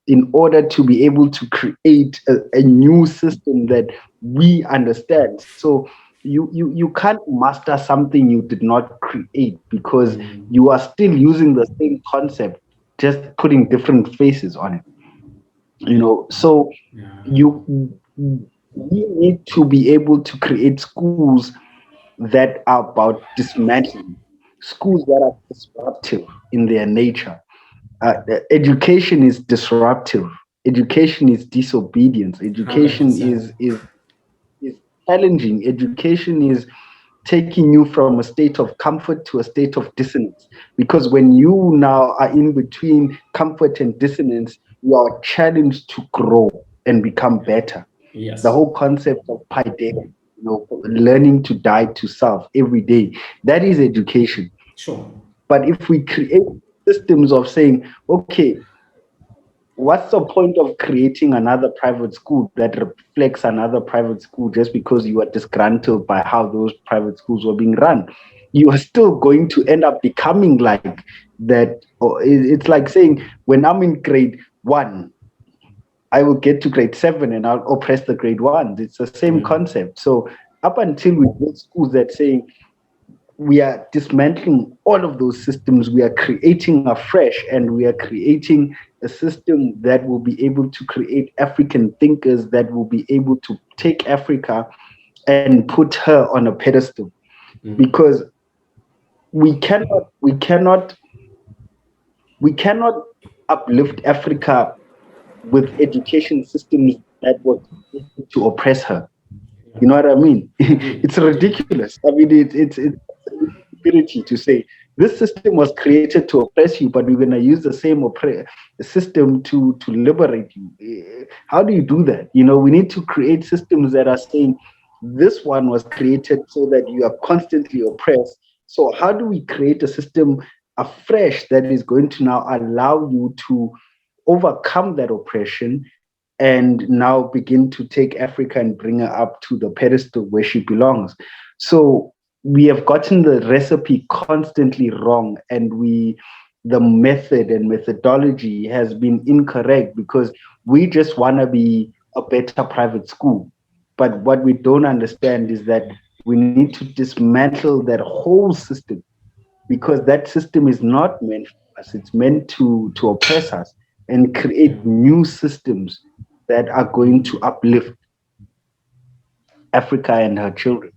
in order to be able to create a new system that we understand. So you can't master something you did not create, because you are still using the same concept, just putting different faces on it. So you we need to be able to create schools that are about dismantling, schools that are disruptive in their nature. Education is disruptive. Education is disobedience. Education 100%. is challenging. Education is taking you from a state of comfort to a state of dissonance. Because when you now are in between comfort and dissonance, you are challenged to grow and become better. The Yes. whole concept of paideia, learning to die to self every day, that is education. Sure. But if we create systems of saying, okay, what's the point of creating another private school that reflects another private school just because you are disgruntled by how those private schools were being run? You are still going to end up becoming like that. Or it's like saying, when I'm in grade one, I will get to grade seven and I'll oppress the grade ones. It's the same concept. So up until we build schools that say we are dismantling all of those systems, we are creating afresh, and we are creating a system that will be able to create African thinkers that will be able to take Africa and put her on a pedestal. Because we cannot uplift Africa with education systems that were created to oppress her. You know what I mean? Indeed. It's ridiculous. I mean, it's ability to say this system was created to oppress you, but we're going to use the same system to liberate you. How do you do that? We need to create systems that are saying this one was created so that you are constantly oppressed. So how do we create a system afresh that is going to now allow you to overcome that oppression and now begin to take Africa and bring her up to the pedestal where she belongs? So we have gotten the recipe constantly wrong, and the method and methodology has been incorrect, because we just want to be a better private school. But what we don't understand is that we need to dismantle that whole system, because that system is not meant for us. It's meant to oppress us, and create new systems that are going to uplift Africa and her children.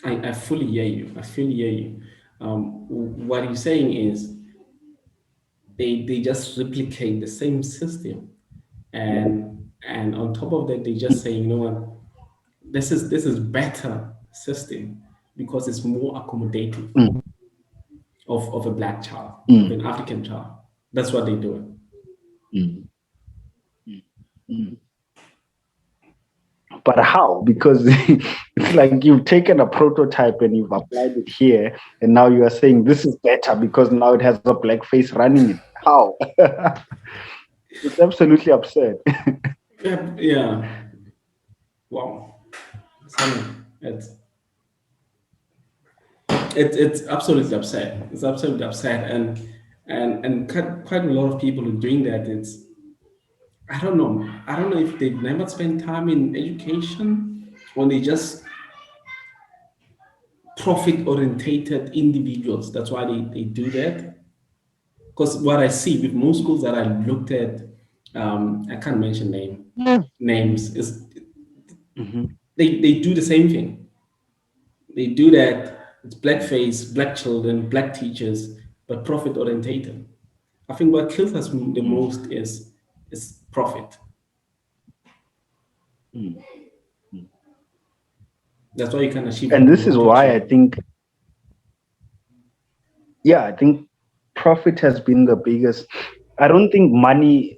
I fully hear you. I fully hear you. What you're saying is they just replicate the same system, and on top of that, they just say, you know what, this is better system because it's more accommodative Mm, of a black child, of mm, an African child. That's what they do. mm, mm. But how? Because it's like you've taken a prototype and you've applied it here, and now you are saying this is better because now it has a black face running it. How? It's absolutely absurd. Yeah, yeah. Wow. Simon, it's absolutely upset. It's absolutely upset, and quite a lot of people are doing that. It's I don't know. I don't know if they never spend time in education or they just profit orientated individuals. That's why they do that. Because what I see with most schools that I looked at, I can't mention names, is Mhm. they do the same thing. They do that. It's blackface, black children, black teachers, but profit orientated. I think what kills us the Mm, most is profit. mm, mm. That's why you can achieve And what you this is want to why I achieve. think, yeah, I think profit has been the biggest. I don't think money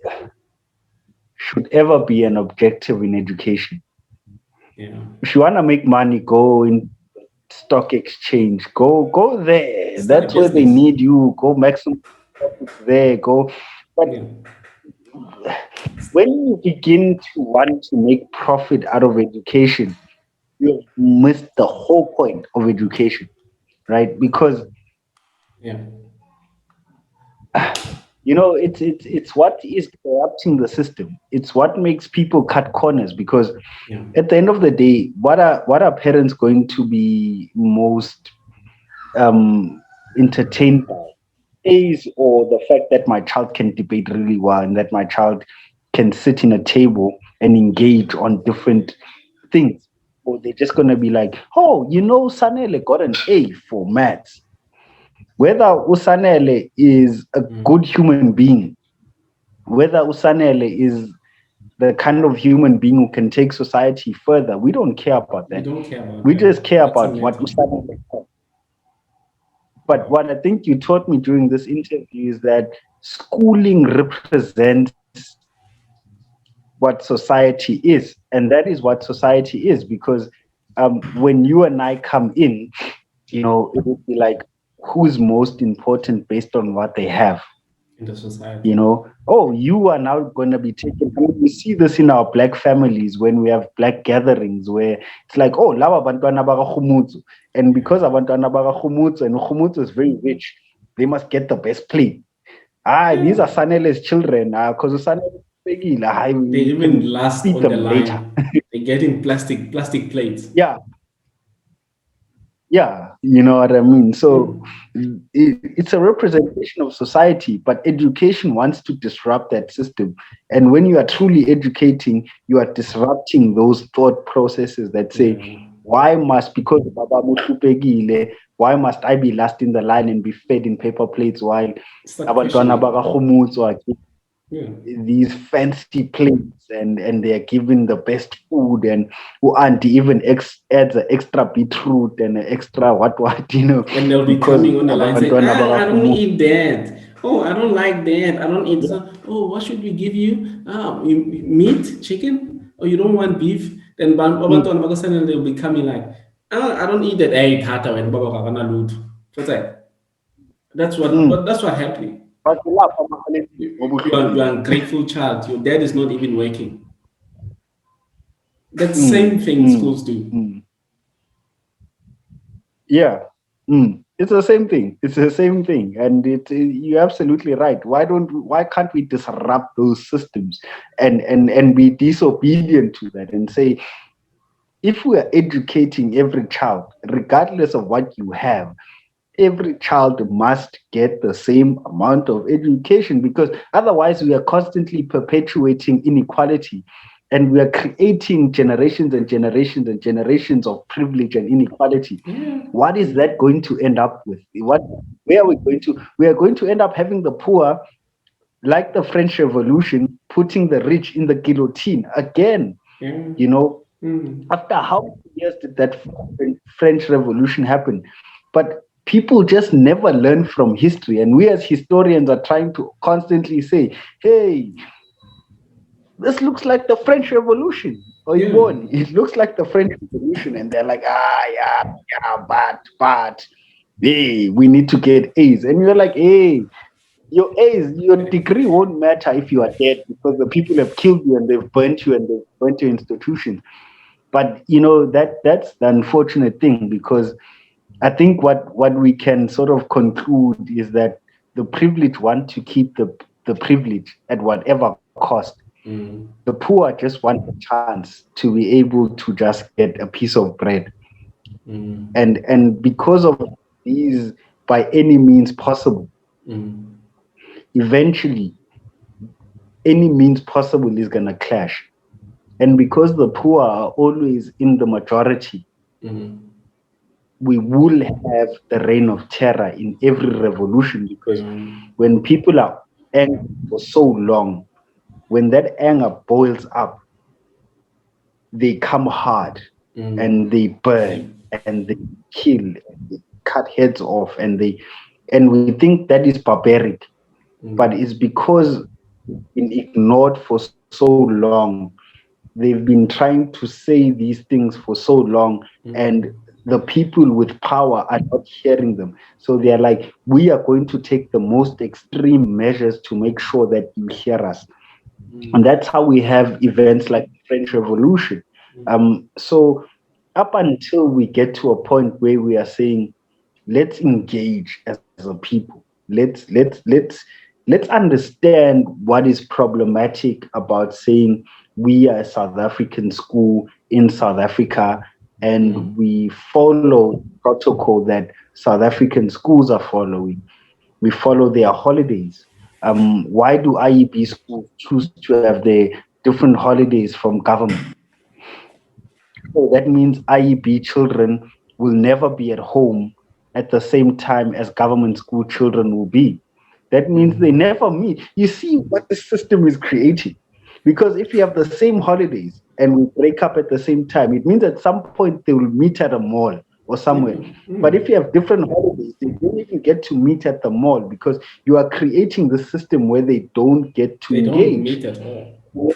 should ever be an objective in education. Yeah. If you want to make money, go in stock exchange. Go there. Start a That's where they business. need you. Go make some profit there. Go. But Yeah. when you begin to want to make profit out of education, you miss the whole point of education, right? Because Yeah. it's what is corrupting the system. It's what makes people cut corners. Because Yeah. at the end of the day, what are parents going to be most entertained by? Is or the fact that my child can debate really well and that my child can sit in a table and engage on different things. Or they're just going to be like, oh, Sanele got an A for maths. Whether Usanele is a good human being, whether Usanele is the kind of human being who can take society further, we don't care about We that. don't care about We just that. care That's a about what matter. Usanele can. But what I think you taught me during this interview is that schooling represents what society is. And that is what society is. Because when you and I come in, it would be like, who's most important based on what they have? In the society. Oh, you are now going to be taken. I mean, we see this in our black families when we have black gatherings where it's like, oh, lava bantwana baka khumutsu. And because abantwana baka khumutsu and khumutsu is very rich, they must get the best plate. These are Yeah. Sanele's children. Because Sanele They we even can last feed on the them later. line. They get in plastic plates. Yeah, yeah, you know what I mean. So Mm. it's a representation of society, but education wants to disrupt that system. And when you are truly educating, you are disrupting those thought processes that say, Yeah. because Baba Mushupegile, why must I be last in the line and be fed in paper plates while Start abantwana questioning. baka khumutsu are Yeah. these fancy plates, and they are given the best food, and auntie even adds an extra beetroot and an extra what And they'll be because coming on the line saying, abantwana I don't bakakhumutsu. eat that. Oh, I don't like that. I don't eat this. Oh, what should we give you? Meat, chicken? Oh, you don't want beef? Then Mm, abantwana bakasana, they'll be coming like, I don't eat that. Hey, tata, when baba kakana lut. So it's like, mm. that's what happening. But lapha emahaleni You are ngobuhlungu. ungrateful child. Your dad is not even working. That same Mm, thing mm, schools do. mm. Yeah. It's the same thing. It's the same thing, and you're absolutely right. Why can't we disrupt those systems and be disobedient to that and say, if we are educating every child, regardless of what you have, every child must get the same amount of education, because otherwise we are constantly perpetuating inequality, and we are creating generations and generations and generations of privilege and inequality. Yeah. What is that going to end up with? Where are we going to? We are going to end up having the poor, like the French Revolution, putting the rich in the guillotine again. Yeah. You know, Mm. after how many years did that French Revolution happen? But people just never learn from history. And we as historians are trying to constantly say, hey, this looks like the French Revolution. Or you Yeah. born, it looks like the French Revolution. And they're like, yeah, but, hey, we need to get A's. And you're like, hey, your A's, your degree won't matter if you are dead, because the people have killed you and they've burnt you and they've burnt your institution. But that's the unfortunate thing, because I think what we can sort of conclude is that the privileged want to keep the privilege at whatever cost. Mm. The poor just want a chance to be able to just get a piece of bread. Mm. And because of these, by any means possible, Mm. eventually any means possible is gonna clash. And because the poor are always in the majority, Mm. we will have the reign of terror in every revolution, because Yeah. when people are angry for so long, when that anger boils up, they come hard and Mm. they burn and they kill and they cut heads off, and we think that is barbaric, but Mm. it's because it's been ignored for so long they've been trying to say these things for so long, and the people with power are not hearing them. So they're like, we are going to take the most extreme measures to make sure that you hear us. And that's how we have events like the French Revolution. So up until we get to a point where we are saying, let's engage as a people. Let's understand what is problematic about saying we are a South African school in South Africa, and we follow protocol that South African schools are following. We follow their holidays. Why do IEB schools choose to have their different holidays from government? So that means IEB children will never be at home at the same time as government school children will be. That means they never meet. You see what the system is creating. Because if you have the same holidays and we break up at the same time, it means at some point they will meet at a mall or somewhere. But if you have different holidays, they don't even get to meet at the mall because you are creating the system where they don't get to engage. They don't meet at all.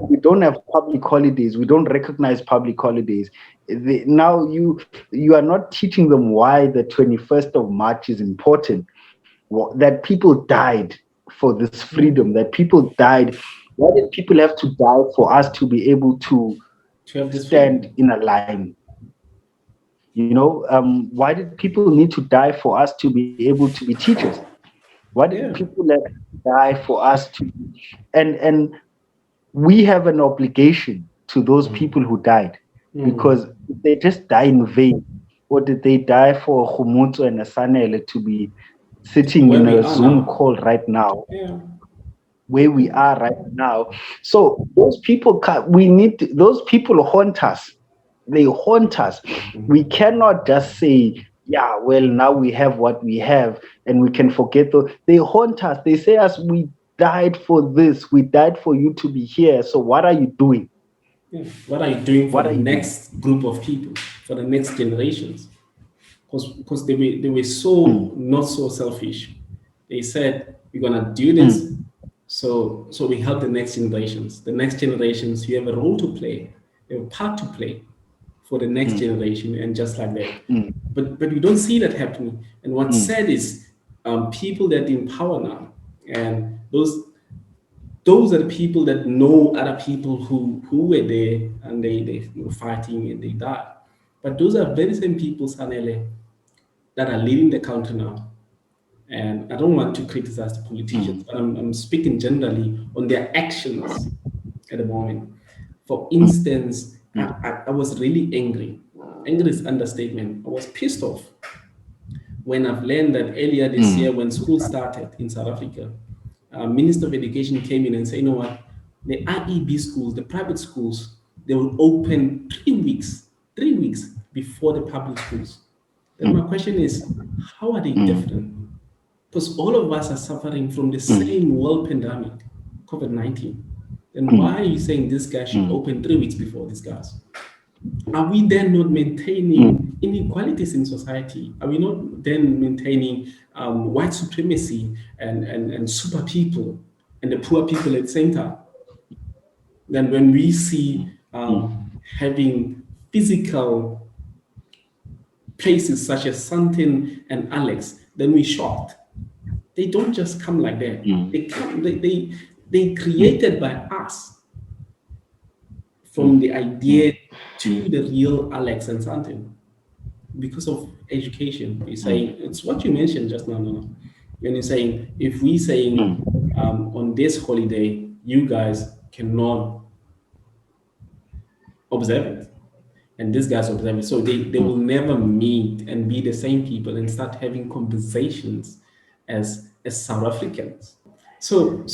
We don't have public holidays. We don't recognize public holidays. Now you are not teaching them why the 21st of March is important, that people died for this freedom, that people died. Why did people have to die for us to be able to stand in a line? Why did people need to die for us to be able to be teachers? Why did people have to die for us to? And we have an obligation to those people who died, because if they just die in vain, or did they die for Khumutso and Asanele to be sitting in a Zoom call right now, where we are right now? So those people, those people haunt us. They haunt us. We cannot just say, yeah, well, now we have what we have and we can forget those. They haunt us. They say us, we died for this. We died for you to be here. So what are you doing? Yeah. What are you doing for the next group of people, for the next generations? Because they were so not so selfish. They said, we're gonna do this, so we help the next generations. The next generations, you have a role to play, you have a part to play for the next generation, and just like that. But we don't see that happening. And what's sad is people that in power now, and those are the people that know other people who were there and they were fighting and they died. But those are very same people, Sanele, that are leading the country now. And I don't want to criticize the politicians, but I'm speaking generally on their actions at the moment. For instance, I was really angry. Angry is understatement. I was pissed off when I've learned that earlier this year, when school started in South Africa, Minister of Education came in and said, you know what, the IEB schools, the private schools, they will open 3 weeks before the public schools. Then my question is, how are they different? Because all of us are suffering from the same world pandemic, COVID-19. Then why are you saying this guy should open 3 weeks before these guys? Are we then not maintaining inequalities in society? Are we not then maintaining white supremacy and super people and the poor people at the same time? Then when we see having physical places such as Sandton and Alex, then we're shocked. They don't just come like that. They come. They created by us, from the idea to the real Alex and Sandton, because of education. You're saying it's what you mentioned just now. No. When you're saying, if we saying on this holiday you guys cannot observe it, and these guys observe it, so they will never meet and be the same people and start having conversations as South Africans. So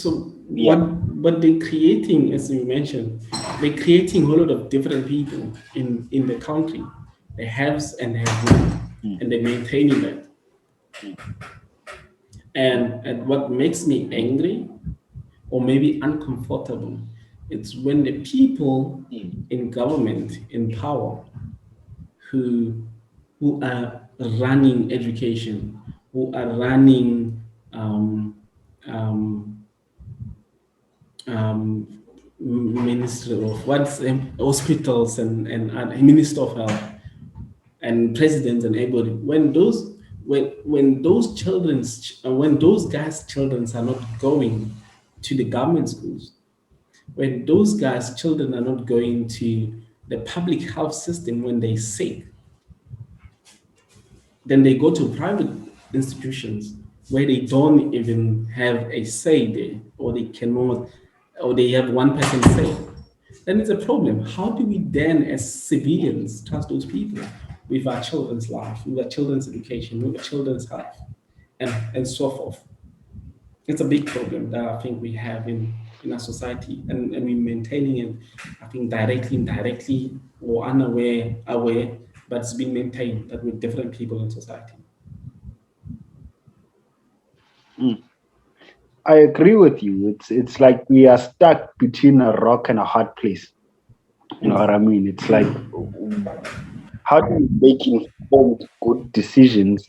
what they're creating, as you mentioned, they're creating a whole lot of different people in the country. They haves and have and they're maintaining that. And what makes me angry or maybe uncomfortable, it's when the people in government, in power, who are running education, who are running Ministry of what's hospitals and Minister of Health and presidents and everybody, when those children's when those guys' children are not going to the government schools, when those guys' children are not going to the public health system when they sick, then they go to private institutions where they don't even have a say there, or they cannot, or they have 1% say. Then it's a problem. How do we then, as civilians, trust those people with our children's life, with our children's education, with our children's health, and so forth? It's a big problem that I think we have in our society, and we're maintaining it, I think, directly, indirectly, or aware, but it's been maintained that with different people in society. I agree with you. It's like we are stuck between a rock and a hard place. You know what I mean? It's like, how do you make informed good decisions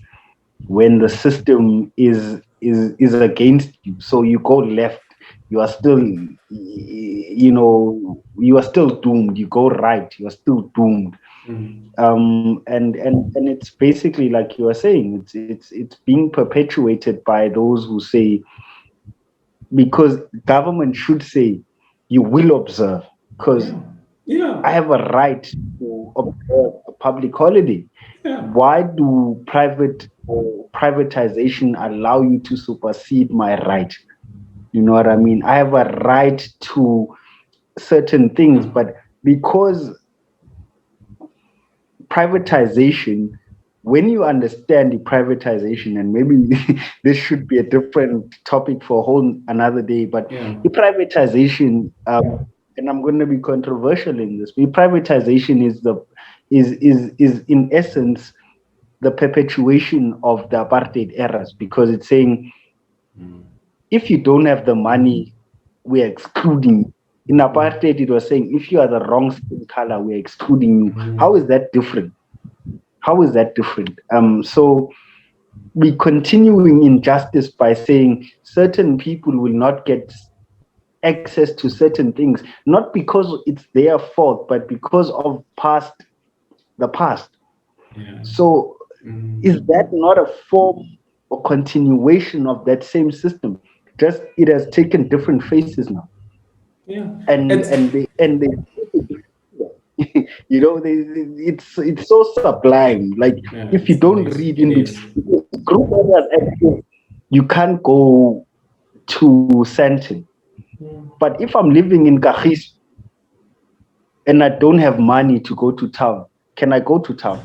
when the system is against you? So you go left, you are still, you are still doomed. You go right, you are still doomed. And it's basically like you were saying, it's being perpetuated by those who say, because government should say you will observe, because I have a right to observe a public holiday. Why do privatization allow you to supersede my right? You know what I mean? I have a right to certain things, but because privatization, when you understand the privatization, and maybe this should be a different topic for a whole another day, but the privatization, and I'm going to be controversial in this, the privatization is in essence the perpetuation of the apartheid eras, because it's saying, if you don't have the money, we're excluding you. In apartheid, it was saying, if you are the wrong skin color, we're excluding you. How is that different? How is that different? So we're continuing injustice by saying certain people will not get access to certain things, not because it's their fault, but because of the past. So is that not a form or continuation of that same system? Just it has taken different faces now. And they it's so sublime. Like, if you don't read in this group areas, you can't go to Sandton. But if I'm living in Kagiso and I don't have money to go to town, can I go to town?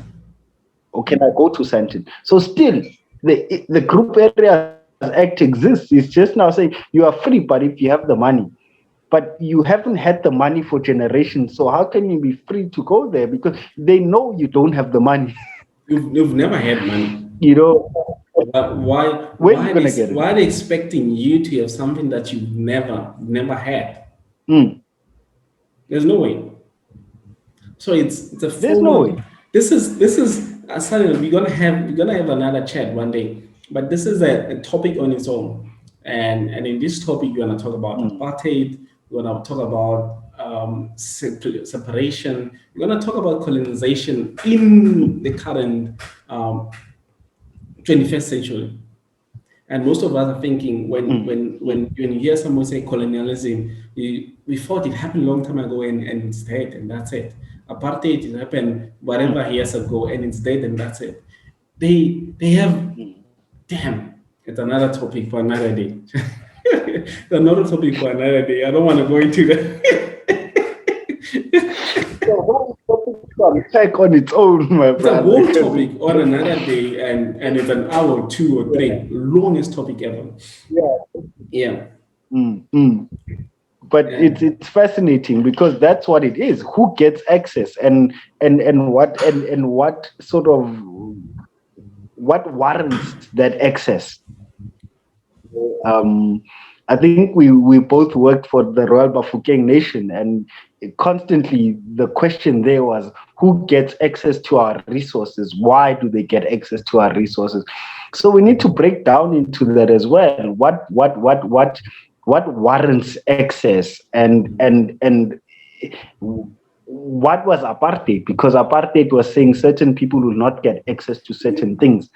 Or can I go to Sandton? So still, the Group Areas Act exists. It's just now saying you are free, but if you have the money. But you haven't had the money for generations. So how can you be free to go there? Because they know you don't have the money. You've never had money. Why are they expecting you to have something that you've never had? There's no way. So it's a form. There's no way. This is we're gonna have another chat one day, but this is a topic on its own. And in this topic, we're gonna talk about apartheid. We're gonna talk about separation. We're gonna talk about colonization in the current 21st century. And most of us are thinking when you hear someone say colonialism, we thought it happened a long time ago and it's dead and that's it. Apartheid, it happened whatever years ago and it's dead and that's it. They have, damn, it's another topic for another day. Another topic for another day. I don't want to go into that. Take on its own, my brother. It's a whole topic on another day, and it's an hour or 2 or 3, longest topic ever. Yeah. But it's fascinating because that's what it is. Who gets access and what sort of what warrants that access? I think we both worked for the Royal Bafokeng Nation, and constantly the question there was, who gets access to our resources? Why do they get access to our resources? So we need to break down into that as well. What what warrants access, and what was apartheid? Because apartheid was saying certain people will not get access to certain things.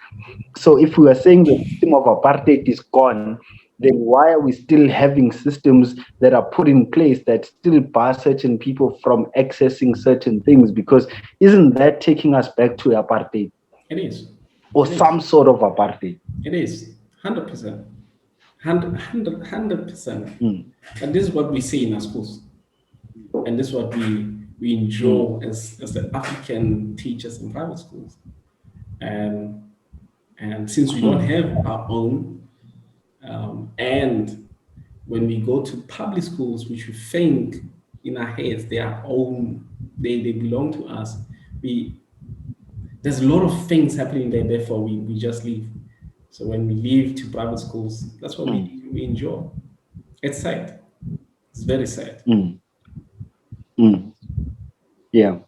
So if we are saying the system of apartheid is gone, then why are we still having systems that are put in place that still bar certain people from accessing certain things? Because isn't that taking us back to apartheid? It is. Or It some is. sort of apartheid? It is 100%. 100%. Mm. And this is what we see in our schools. And this is what we enjoy as the African teachers in private schools. And since we don't have our own, and when we go to public schools, which we think in our heads they are own, they belong to us, there's a lot of things happening there, therefore we just leave. So when we leave to private schools, that's what we enjoy. It's sad. It's very sad. Yeah.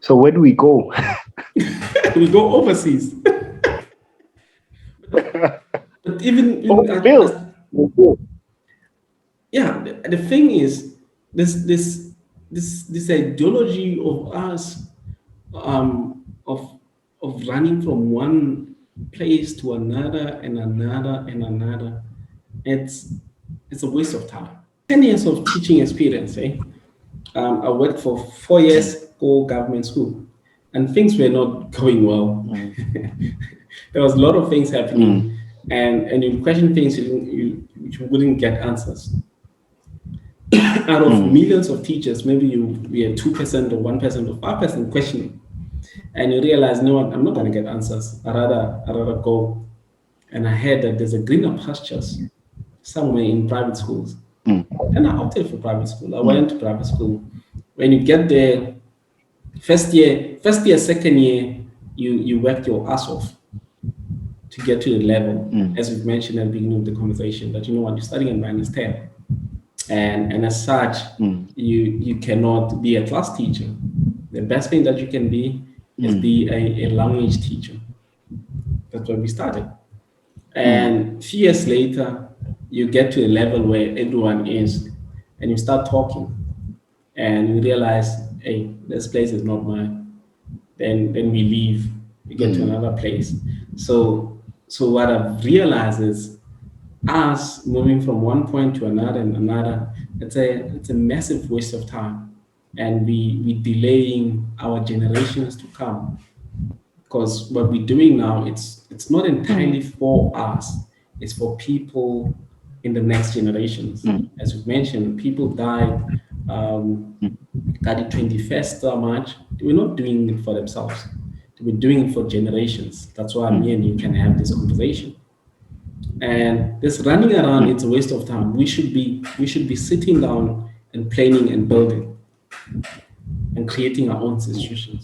So where do we go? We go overseas. But even yeah, the thing is, this ideology of us, of running from one place to another and another and another, it's a waste of time. 10 years of teaching experience, I worked for 4 years for government school, and things were not going well. There was a lot of things happening, and you question things which you wouldn't get answers. Out of millions of teachers, maybe we are 2% or 1% or 5% questioning, and you realize, no, I'm not going to get answers. I rather go. And I heard that there's a greener pastures somewhere in private schools, and I opted for private school. I went to private school. When you get there, first year, second year, you work your ass off to get to the level, as we've mentioned at the beginning of the conversation, that you know what, you're studying in -10. And as such, you cannot be a class teacher. The best thing that you can be is be a language teacher. That's where we started. And a few years later, you get to a level where everyone is, and you start talking, and you realize, hey, this place is not mine. Then we leave, we get to another place. So what I've realized is, us moving from one point to another and another, it's a massive waste of time, and we delaying our generations to come, because what we're doing now, it's not entirely for us, it's for people in the next generations. As we've mentioned, people died the 21st March. We're not doing it for themselves, we're doing it for generations. That's why me and you can have this conversation. And this running around, it's a waste of time. We should be sitting down and planning and building and creating our own institutions.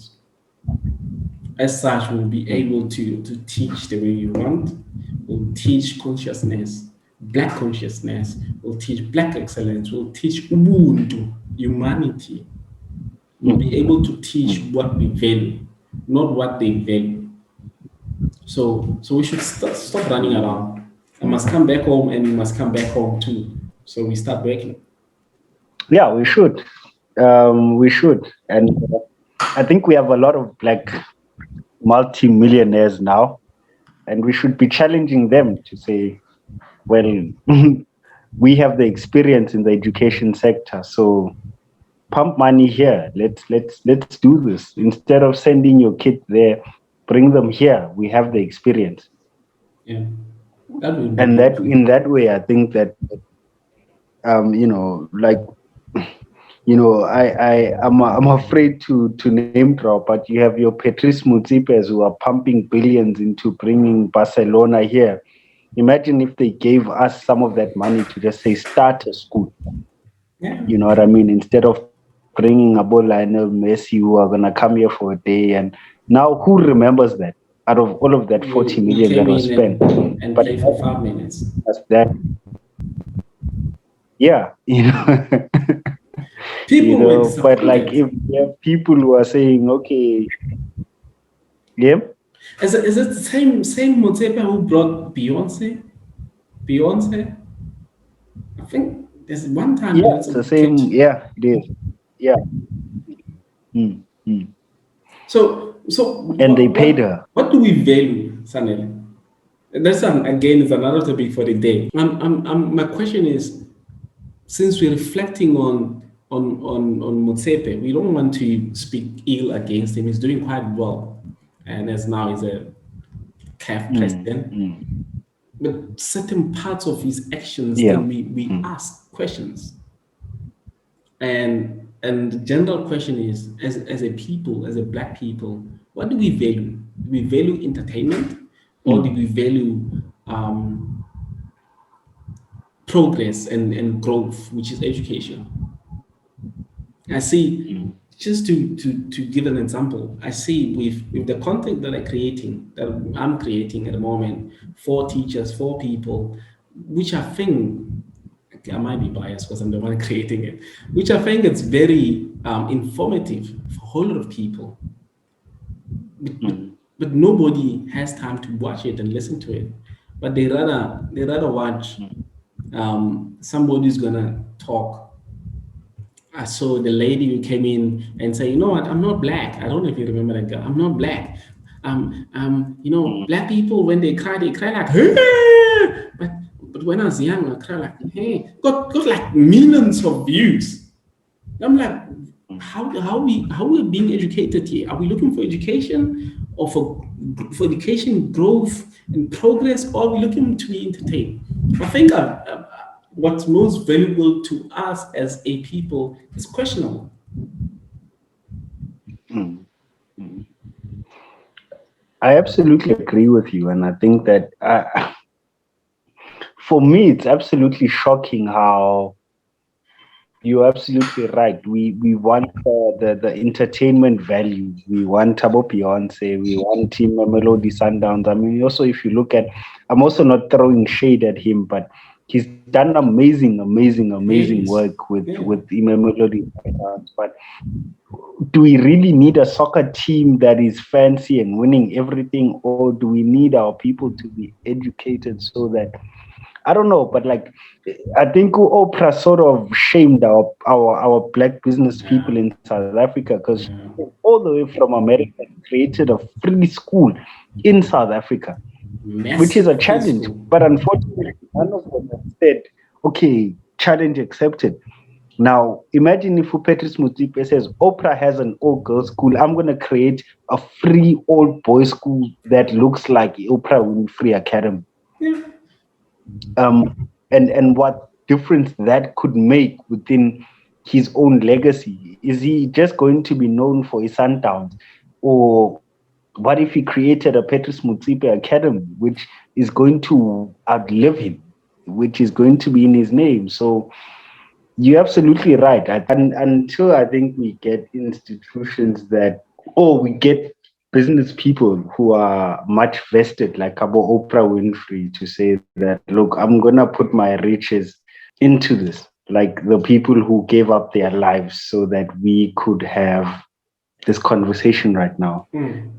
As such, we'll be able to teach the way you want. We'll teach consciousness, Black consciousness. We'll teach Black excellence. We'll teach Ubuntu, humanity. We'll be able to teach what we value, not what they value. So we should stop running around. I must come back home, and you must come back home too. So we start working. Yeah, we should. We should. And I think we have a lot of Black multi-millionaires now, and we should be challenging them to say, well, we have the experience in the education sector, so pump money here. Let's do this. Instead of sending your kid there, bring them here. We have the experience. Yeah. And that in that way, I think that I'm afraid to name drop, but you have your Patrice Mutsipes who are pumping billions into bringing Barcelona here. Imagine if they gave us some of that money to just say start a school. Yeah. You know what I mean? Instead of bringing Abo Lionel Messi who are gonna come here for a day, and now who remembers that? Out of all of that 40 million that was spent, and but play for 5 minutes. That's that. Yeah, People, but like if you have people who are saying, okay, yeah. Is it the same Motsepe who brought Beyonce? think there's one time Yeah, there's it's a the catch. same. Yeah, it is. Yeah. Mm, mm. So And they paid her. what do we value, Sanel? That's again is another topic for the day. My question is, since we're reflecting on Motsepe, we don't want to speak ill against him. He's doing quite well, and as now he's a CAF Mm, president. mm. But certain parts of his actions, Yeah. then we Mm, ask questions. And the general question is, as a people, as a black people, what do we value? Do we value entertainment, or do mm, we value progress and growth, which is education? I see, mm, just to give an example, I see with the content that I'm creating at the moment, 4 teachers, 4 people, which I think, I might be biased because I'm the one creating it, which I think it's very informative for a whole lot of people. But, but, mm, but nobody has time to watch it and listen to it. But they rather watch mm, somebody's gonna talk. I saw the lady who came in and say, you know what, I'm not black. I don't know if you remember that girl. I'm not black. mm, Black people when they cry like, hey! But when I was young, I cried like, hey, got like millions of views. I'm like, mm, how we being educated here? Are we looking for education or for education growth and progress, or are we looking to be entertained? I think what's most valuable to us as a people is questionable. mm, mm. I absolutely agree with you. And I think that for me, it's absolutely shocking how you're absolutely right. We want the entertainment value. We want Tabo Beyonce. We want Team Melody Sundowns. I mean, also if you look at, I'm also not throwing shade at him, but he's done amazing Yes. work with Yeah. Melody Sundowns. But do we really need a soccer team that is fancy and winning everything, or do we need our people to be educated so that I don't know, but like I think Oprah sort of shamed our black business Yeah. people in South Africa because Yeah. all the way from America created a free school in South Africa, which is Massive a challenge. preschool. But unfortunately, none of them have said, "Okay, challenge accepted." Now, imagine if Patrice Motsepe says, Oprah has an all girls school. I'm going to create a free all boys school that looks like Oprah Winfrey Academy. Yeah. And what difference that could make within his own legacy. Is he just going to be known for his Sundowns? Or what if he created a Patrice Motsepe Academy, which is going to outlive him, which is going to be in his name? So you're absolutely right. And until I think we get institutions that, or we get business people who are much vested, like about Oprah Winfrey, to say that, look, I'm going to put my riches into this, like the people who gave up their lives so that we could have this conversation right now. Mm.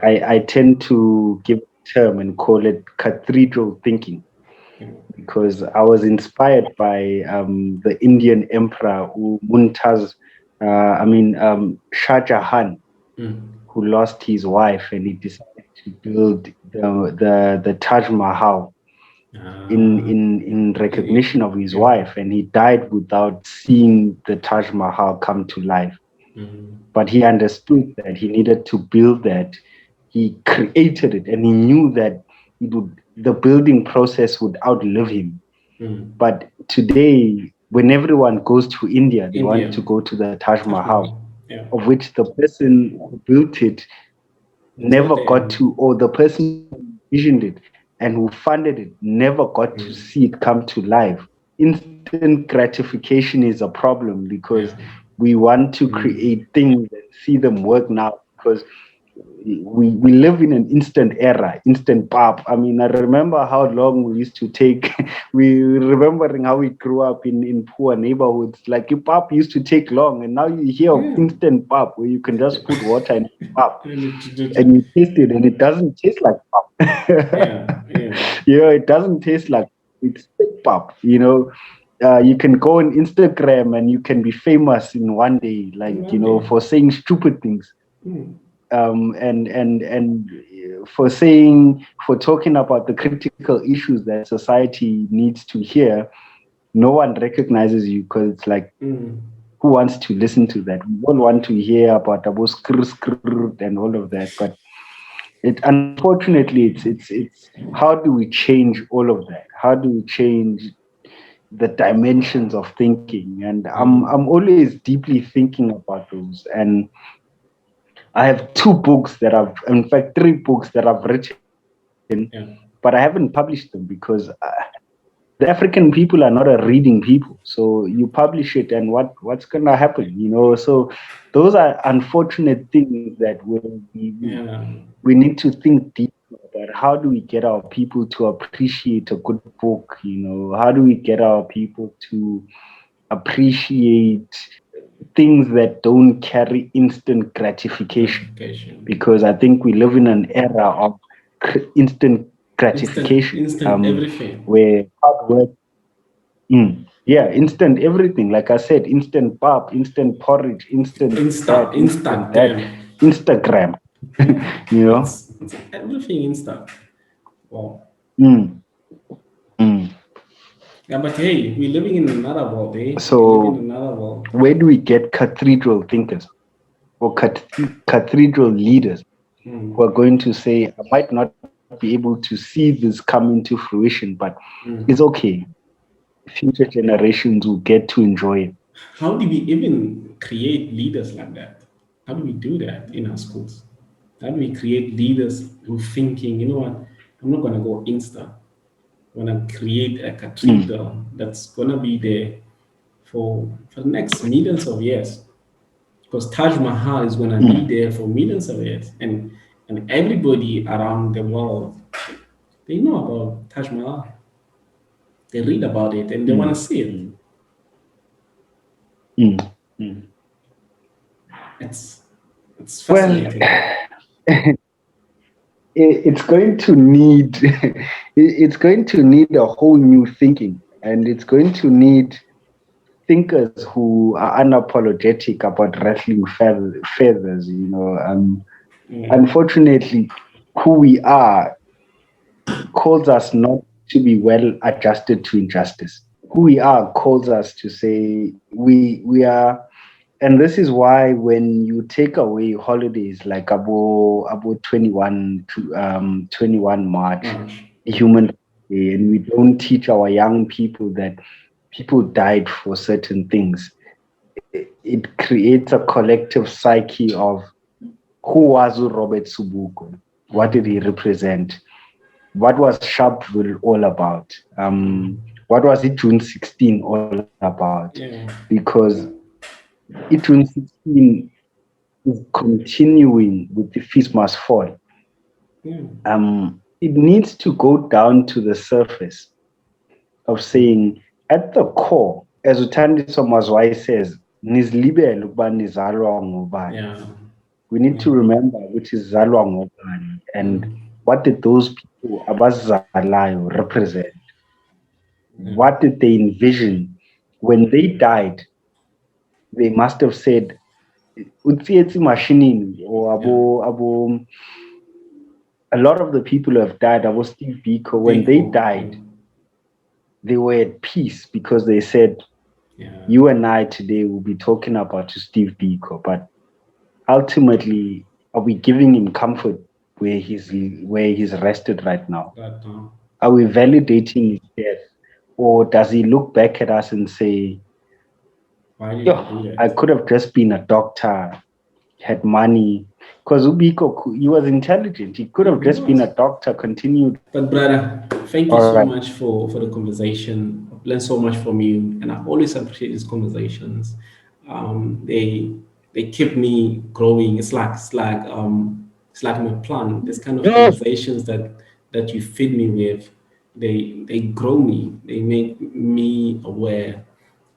I tend to give a term and call it cathedral thinking because I was inspired by the Indian emperor Mumtaz, Shah Jahan, Mm. who lost his wife and he decided to build the Taj Mahal Ah. in Yeah. recognition of his Yeah. wife, and he died without seeing the Taj Mahal come to life. Mm. But he understood that he needed to build that. He created it, and he knew that the building process would outlive him. Mm. But today, when everyone goes to India, they want India. to go to the Taj Taj Mahal, Mahal. Yeah. of which the person who built it It's not never got there. to, or the person who envisioned it and who funded it never got to Mm. see it come to life. Instant gratification is a problem because Yeah. we want to Mm. create things and see them work now because we live in an instant era, instant pop. I mean, I remember how long we used to take. We remembering how we grew up in poor neighborhoods. Like your pop used to take long, and now you hear of Yeah. instant pop where you can just put water in pop And and you taste it, and it doesn't taste like pop. yeah. Yeah. It doesn't taste like it's fake pop. you can go on Instagram and you can be famous in one day, like, One day. for saying stupid things. Mm. And for talking about the critical issues that society needs to hear. No one recognizes you because it's like, who wants to listen to that? We all want to hear about skr and all of that, but unfortunately it's how do we change all of that? How do we change the dimensions of thinking? And I'm always deeply thinking about those. And I have in fact, 3 books that I've written, but I haven't published them because the African people are not a reading people. So you publish it, and what's gonna happen? So those are unfortunate things that we need to think deep about. How do we get our people to appreciate a good book? How do we get our people to appreciate things that don't carry instant gratification? Because I think we live in an era of instant gratification, instant everything, where hard work, instant everything. Like I said, instant pop, instant porridge, instant Instagram. It's everything instant. Wow. Yeah, but hey, we're living in another world, eh? So where do we get cathedral thinkers or cathedral leaders who are going to say, I might not be able to see this come into fruition, but it's okay. Future generations will get to enjoy it. How do we even create leaders like that? How do we do that in our schools? How do we create leaders who thinking, you know what, I'm not going to go Insta. I'm going to create a cathedral that's going to be there for the next millions of years. Because Taj Mahal is going to be there for millions of years. And everybody around the world, they know about Taj Mahal. They read about it and they want to see it. It's fascinating. Well, it's going to need a whole new thinking, and it's going to need thinkers who are unapologetic about wrestling feathers. Unfortunately, who we are calls us not to be well adjusted to injustice. Who we are calls us to say we are. And this is why when you take away holidays like Abo 21 March, Human Day, and we don't teach our young people that people died for certain things, it creates a collective psyche of who was Robert Subuko? What did he represent? What was Sharpeville all about? What was it June 16 all about? Because June 16 is continuing with the Feast Must Fall. It needs to go down to the surface of saying, at the core, as Uthandiswa Mazwai says, nizilibele ukuba nizalwa ngubani. We need to remember which is zalwa ngubani and what did those people abazalayo represent. What did they envision when they died? They must have said, "Utsietsi mashinini," or abo. A lot of the people who have died, abo Steve Biko, when they died, they were at peace because they said, "You and I today will be talking about Steve Biko," but ultimately, are we giving him comfort where he's rested right now? Are we validating his death, or does he look back at us and say, I could have just been a doctor, had money? Because Ubiko, he was intelligent. He could have just been a doctor, continued. But brother, thank you so much for the conversation. I've learned so much from you, and I always appreciate these conversations. They keep me growing. It's like my plant. This kind of conversations that you feed me with, they grow me. They make me aware,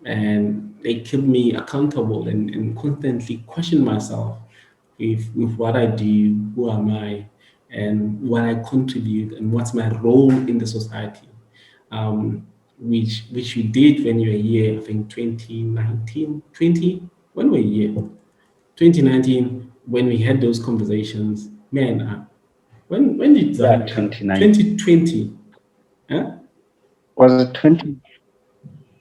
and they keep me accountable and constantly question myself with what I do, who am I, and what I contribute, and what's my role in the society. which we did when you were here, I think 2019, 20, when were you here? 2019, when we had those conversations, man, when did Yeah, Zion come? 2019. 2020, huh? Was it 20?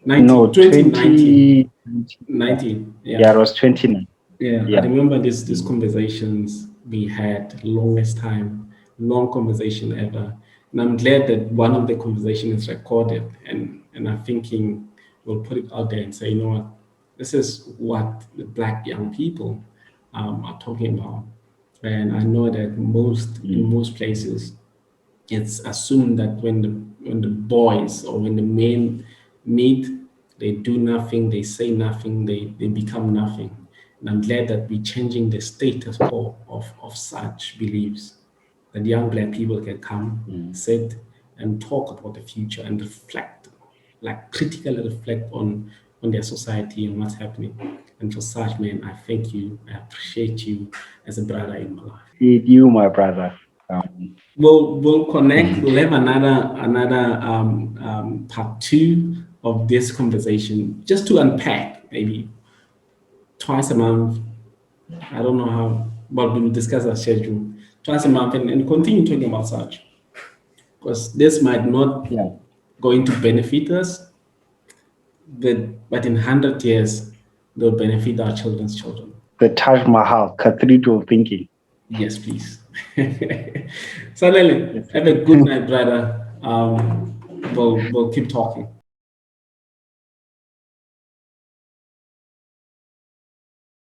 19, No, 2019, 20. Yeah, 19, yeah, yeah. it was 2019. Yeah, I Yeah. remember these Mm. conversations we had longest time, long conversation ever. And I'm glad that one of the conversation is recorded and I'm thinking we'll put it out there and say, you know what, this is what the black young people are talking about. And I know that in Mm. most places it's assumed that when the boys or when the men meet, they do nothing, they say nothing, they become nothing. And I'm glad that we're changing the status quo of such beliefs. That young black people can come, Mm. sit, and talk about the future and reflect, like critically reflect on their society and what's happening. And for such, man, I thank you. I appreciate you as a brother in my life. You, my brother. Um, We'll connect. We'll have another part two of this conversation just to unpack maybe twice a month. I don't know how, but we'll discuss our schedule twice a month and continue talking about such because this might not yeah. going to benefit us, but in 100 years they'll benefit our children's children. The Taj Mahal, cathedral thinking. Yes, please. So, Lily, Yes. have a good night, brother. We'll keep talking.